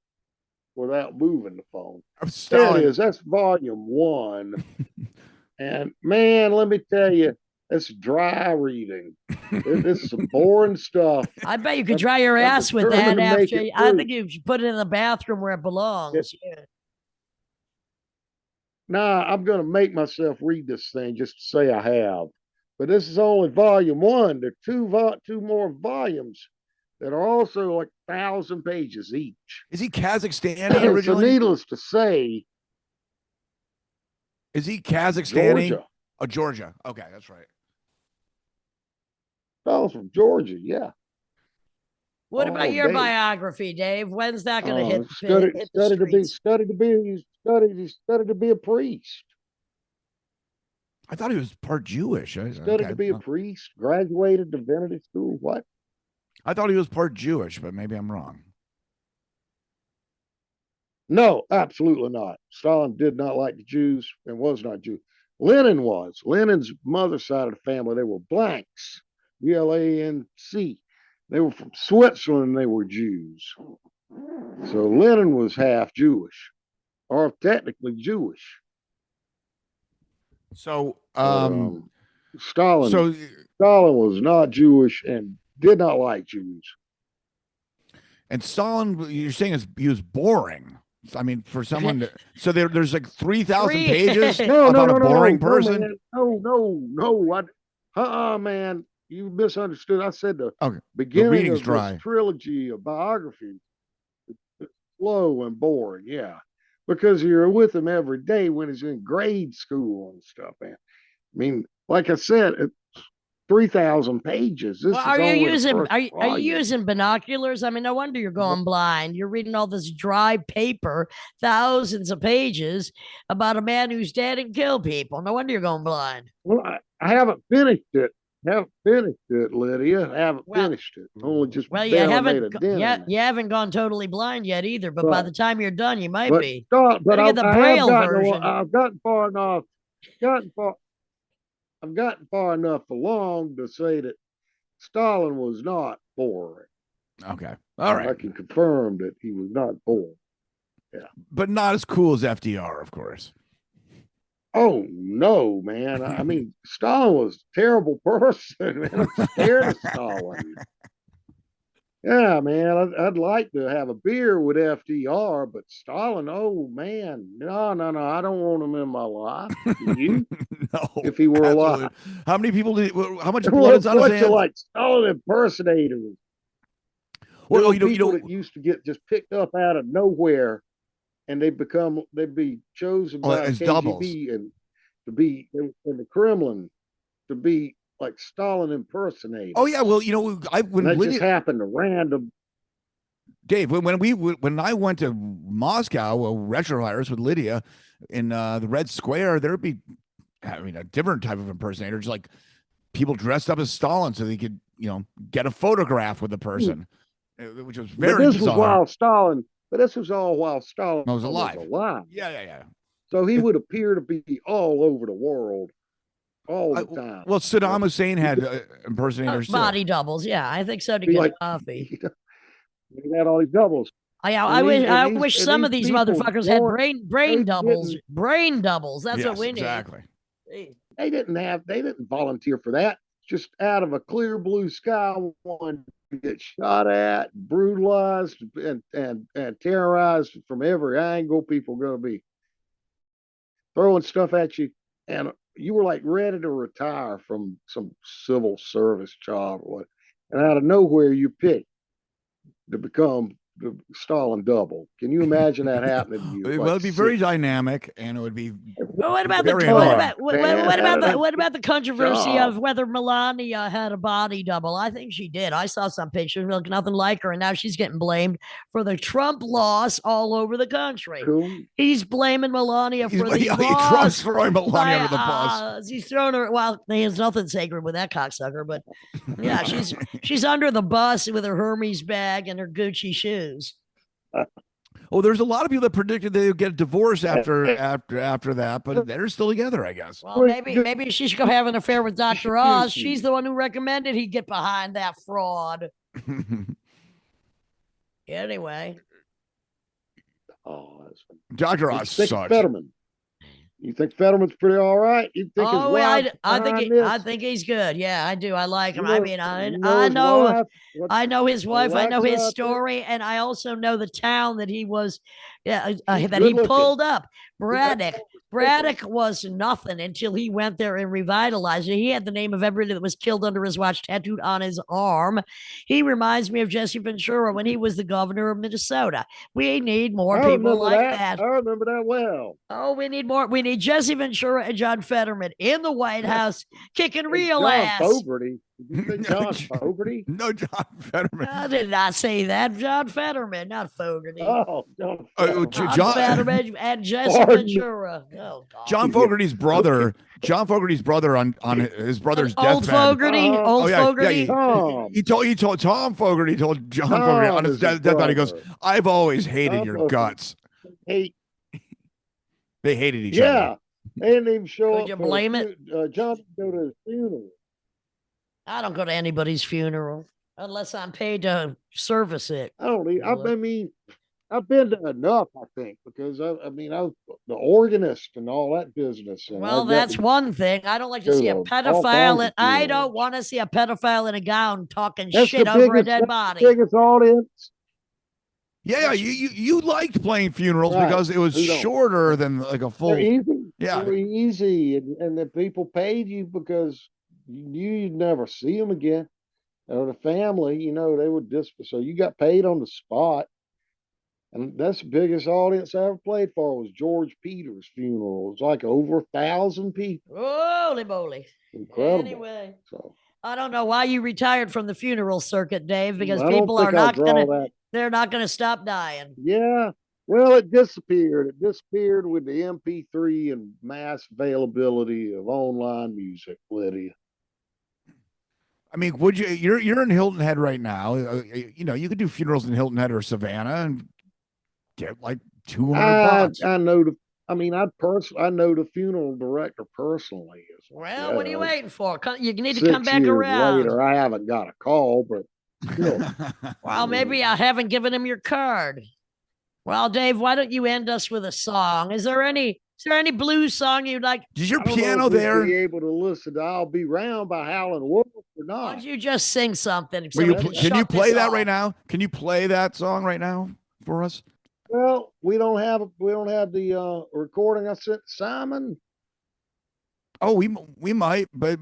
without moving the phone. There it is. That's volume 1. And man, let me tell you, it's dry reading. It's some boring stuff. I bet you could dry your ass with that after. I think you should put it in the bathroom where it belongs. Yeah. Nah, I'm going to make myself read this thing just to say I have. But this is only volume 1. There are two more volumes that are also like 1,000 pages each. Is he Kazakhstani originally? So needless to say. Is he Kazakhstani? Georgia. Oh, Georgia. Okay, that's right. Stalin's from Georgia, yeah. What about your biography, Dave? When's that going to hit? Studied to be a priest. I thought he was part Jewish. Studied to be a priest. Graduated divinity school. What? I thought he was part Jewish, but maybe I'm wrong. No, absolutely not. Stalin did not like the Jews and was not Jew. Lenin was. Lenin's mother's side of the family, they were blanks. B-L-A-N-C. They were from Switzerland. They were Jews. So Lenin was half Jewish, or technically Jewish. So Stalin was not Jewish and did not like Jews. And Stalin, you're saying he was boring. I mean, for someone so there's like 3,000 pages about a boring person. No. Man, you misunderstood. I said the beginning of this trilogy of biographies is slow and boring. Yeah, because you're with him every day when he's in grade school and stuff. Man, I mean, like I said, it's 3,000 pages. Are you using binoculars? I mean, no wonder you're going blind. You're reading all this dry paper, thousands of pages about a man who's dead and killed people. No wonder you're going blind. Well, I haven't finished it. Lydia. I haven't finished it. Only just you haven't gone totally blind yet either. But by the time you're done, you might be. But I've gotten far enough gotten far. I've gotten far enough along to say that Stalin was not for it. Okay. All right. I can confirm that he was not for it. Yeah. But not as cool as FDR, of course. Oh no, man. I mean, Stalin was a terrible person, man. I'm scared of Stalin. Yeah, man. I'd like to have a beer with FDR, but Stalin, oh man. No. I don't want him in my life. Do you? No. If he were alive. How many people how much There blood is were on a his bunch hands? of like Stalin impersonators. Well, People that used to get just picked up out of nowhere, and they'd be chosen by as KGB doubles. and to be in the Kremlin to be like Stalin impersonators. Oh yeah, well, when that Lydia, just happened to random. Dave, when I went to Moscow, retrovirus with Lydia in the Red Square, there'd be, a different type of impersonator, just like people dressed up as Stalin so they could, get a photograph with the person, which was very But this bizarre. was while Stalin. But this was all while Stalin was alive. Yeah. So he would appear to be all over the world all the time. Well, Saddam Hussein had impersonators too. Body doubles. Yeah, I think so to get coffee. He had all these doubles. I wish some of these motherfuckers had brain doubles. Brain doubles. That's what we need. Exactly. They didn't volunteer for that. Just out of a clear blue sky, one get shot at, brutalized, and terrorized from every angle. People going to be throwing stuff at you, and you were like ready to retire from some civil service job or what, and out of nowhere you picked to become the Stalin double. Can you imagine that happening to you? Well, it'd be very dynamic, and it would be. Well, what about the controversy of whether Melania had a body double? I think she did. I saw some pictures, look nothing like her, and now she's getting blamed for the Trump loss all over the country. Cool. He's blaming Melania for the loss. Trump's throwing Melania under the bus. He's throwing her. Well, there's nothing sacred with that cocksucker, but yeah, she's under the bus with her Hermes bag and her Gucci shoes. Oh, there's a lot of people that predicted they would get a divorce after that, but they're still together, I guess. Well, maybe she should go have an affair with Dr. Oz. She's the one who recommended he get behind that fraud. Anyway. Oh, Dr. Oz sucks. Fetterman. You think Fetterman's pretty all right? You think I think he's good. Yeah, I do. I like him. I know his wife. I know his story, and I also know the town that he was. Yeah, that he pulled up. Braddock was nothing until he went there and revitalized it. He had the name of everybody that was killed under his watch tattooed on his arm. He reminds me of Jesse Ventura when he was the governor of Minnesota. We need more people like that. I remember that well. Oh, we need more. We need Jesse Ventura and John Fetterman in the White House kicking real ass. Fogarty. Did you say John Fogarty? No, John Fetterman. I did not say that. John Fetterman, not Fogarty. Oh, John Fetterman and Jesse Ventura. Oh, God. John Fogarty's brother. John Fogarty's brother on his brother's deathbed. Old Fogarty. Fogarty. He told Tom Fogarty told John Fogarty on his deathbed. He goes, "I've always hated your guts." They hated each other. Yeah, they didn't even show up. Could you blame it? John go to his funeral. I don't go to anybody's funeral unless I'm paid to service it. I mean, I've been to enough, I think, because I was the organist and all that business. And well, that's one thing. I don't like to see a pedophile. I don't want to see a pedophile in a gown talking shit over a dead body. Biggest audience. Yeah, you liked playing funerals because it was shorter than like a full. They're easy. Yeah, they're easy, and the people paid you because you knew you'd never see them again. Or the family, they would so you got paid on the spot. And that's the biggest audience I ever played for was George Peters' funeral. It was like over 1,000 people. Holy moly. Incredible. Anyway, I don't know why you retired from the funeral circuit, Dave, because people are not they're not going to stop dying. Yeah. Well, it disappeared. It disappeared with the MP3 and mass availability of online music, Lydia. I mean, would you're in Hilton Head right now. You could do funerals in Hilton Head or Savannah and get like $200. I I mean, I know the funeral director personally. Well, what are you waiting for? You need to 6 come back years around. later, I haven't got a call, but still. Well, maybe I haven't given him your card. Well, Dave, why don't you end us with a song? Is there any blues song you'd like? Is your piano there? Be able to listen to "I'll Be Round" by Howlin' Wolf or not? Why don't you just sing something? Can you play that right now? Can you play that song right now for us? Well, we don't have the recording I sent Simon. Oh, we might, but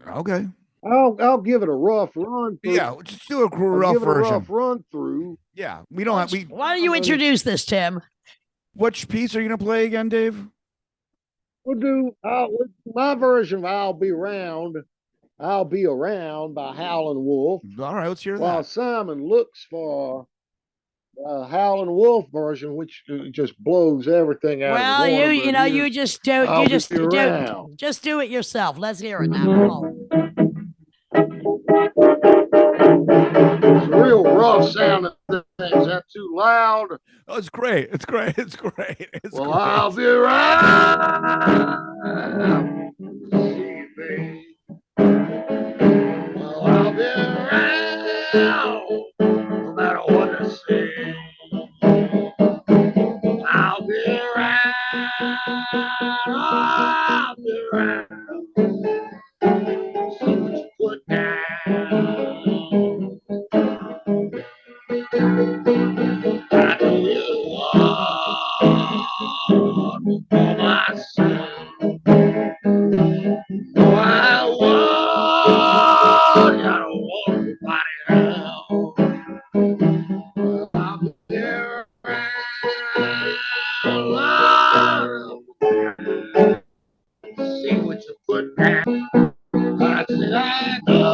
okay. I'll give it a rough run through. Yeah, just do a rough version. Rough run through. Yeah, we don't have. Why don't you introduce this, Tim? Which piece are you gonna play again, Dave? We'll do my version of "I'll Be Around" by Howlin' Wolf. All right, let's hear that. While Simon looks for Howlin' Wolf version, which just blows everything out. Well, of the water, you just do it yourself. Let's hear it now. Come on. It's real rough sounding things. Is that too loud? Oh, it's great. It's great. Well, great. I'll be around. See, babe. Well, I'll be around. No matter what they say. I'll be around. I'll be around. See what you put down. I know you want for myself. No, I want. I don't want nobody else. I'll be there around. See what you put down. I said I know.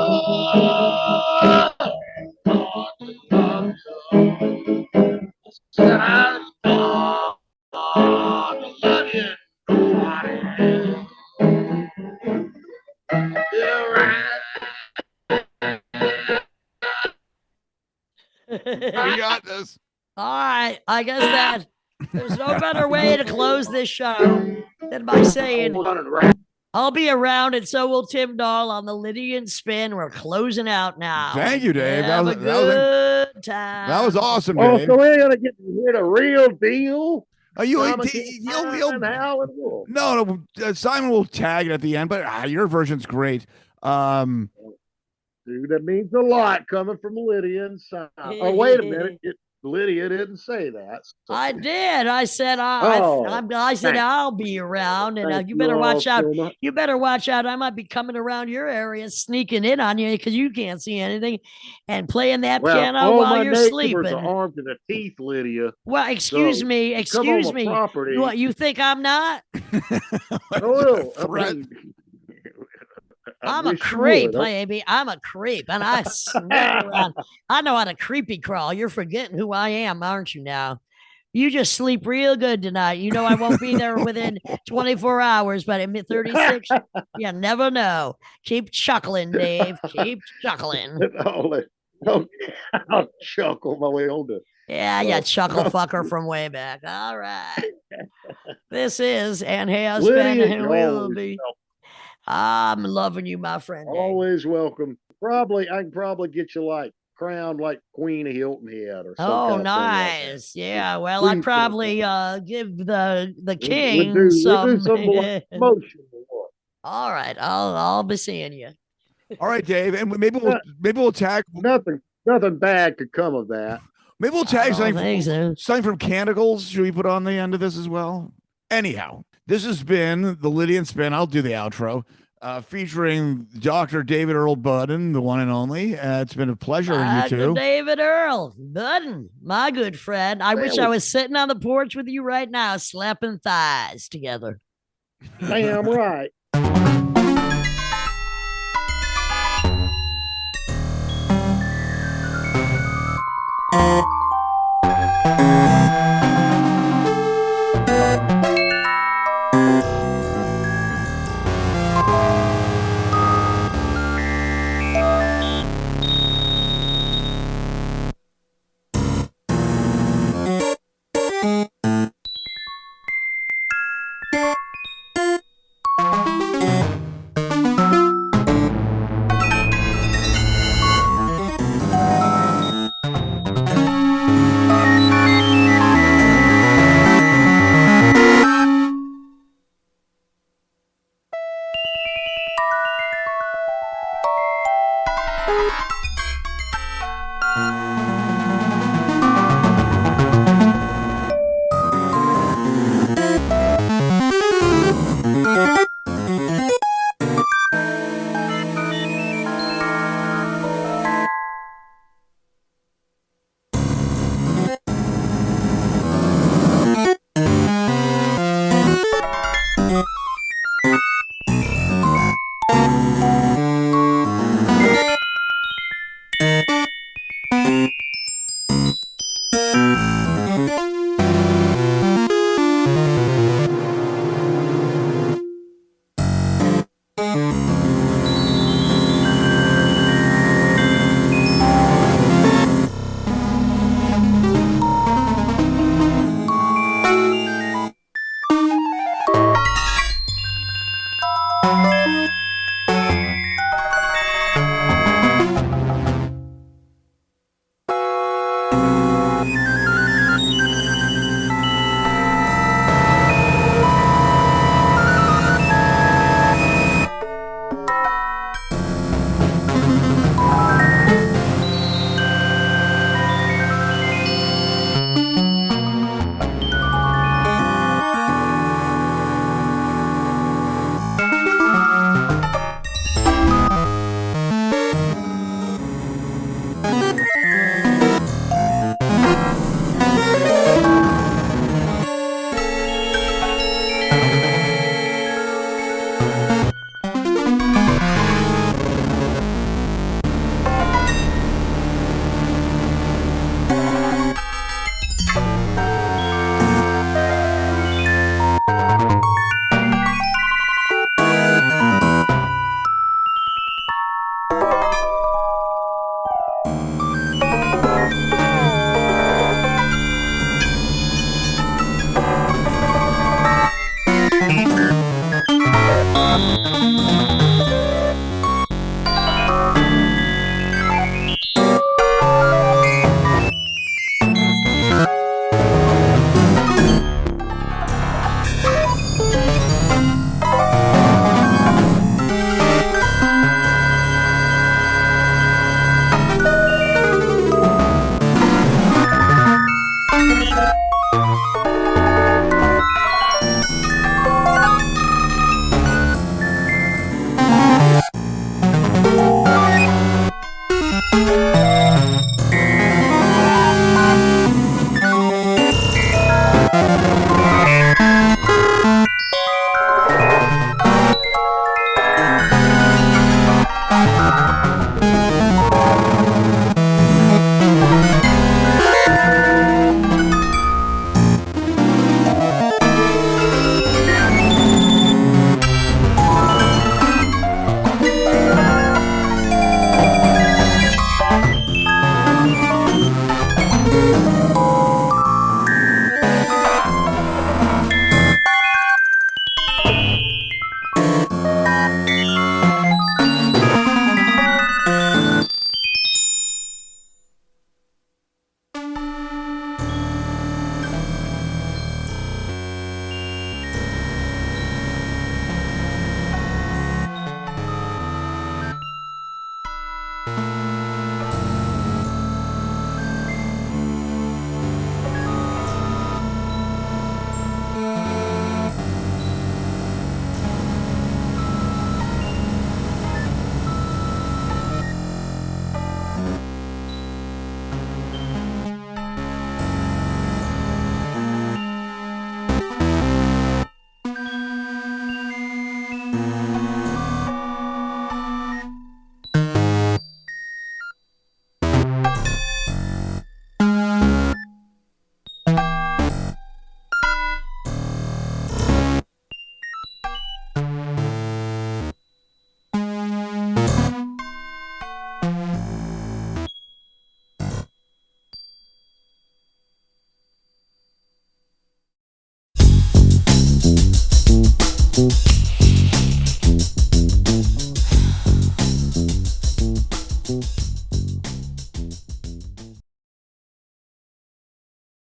We got this. All right. I guess that there's no better way to close this show than by saying I'll be around, and so will Tim Dahl on the Lydian Spin. We're closing out now. Thank you, Dave. That was a good time. That was awesome, Dave. Oh, so we're gonna get to hear the real deal. No, Simon will tag it at the end, but your version's great. Dude, that means a lot coming from Lydia and Simon. Oh, wait a minute. Lydia didn't say that. So. I did. I said I'll be around, and you better watch out. You better watch out. I might be coming around your area, sneaking in on you because you can't see anything, and playing that piano while you're sleeping. Are armed to the teeth, Lydia. Well, excuse me. What, you think I'm not? I'm a creep, baby. I'm a creep, and I sneak around. I know how to creepy crawl. You're forgetting who I am, aren't you now? You just sleep real good tonight. You know I won't be there within 24 hours, but in 36, you never know. Keep chuckling, Dave. Keep chuckling. I'll chuckle my way on to. Yeah, you chuckle fucker from way back. All right. This is and has been and will be. I'm loving you, my friend. Always welcome. I can probably get you crowned like Queen of Hilton Head or something. Oh, nice. Like yeah. Well, I'd probably give the king some motion. All right. I'll be seeing you. All right, Dave. And maybe we'll tag nothing bad could come of that. Maybe we'll tag something from Canticles. Should we put on the end of this as well? Anyhow. This has been the Lydian Spin. I'll do the outro, featuring Dr. David Earl Buddin, the one and only. It's been a pleasure, you two. David Earl Buddin, my good friend. I wish I was sitting on the porch with you right now, slapping thighs together. Damn right.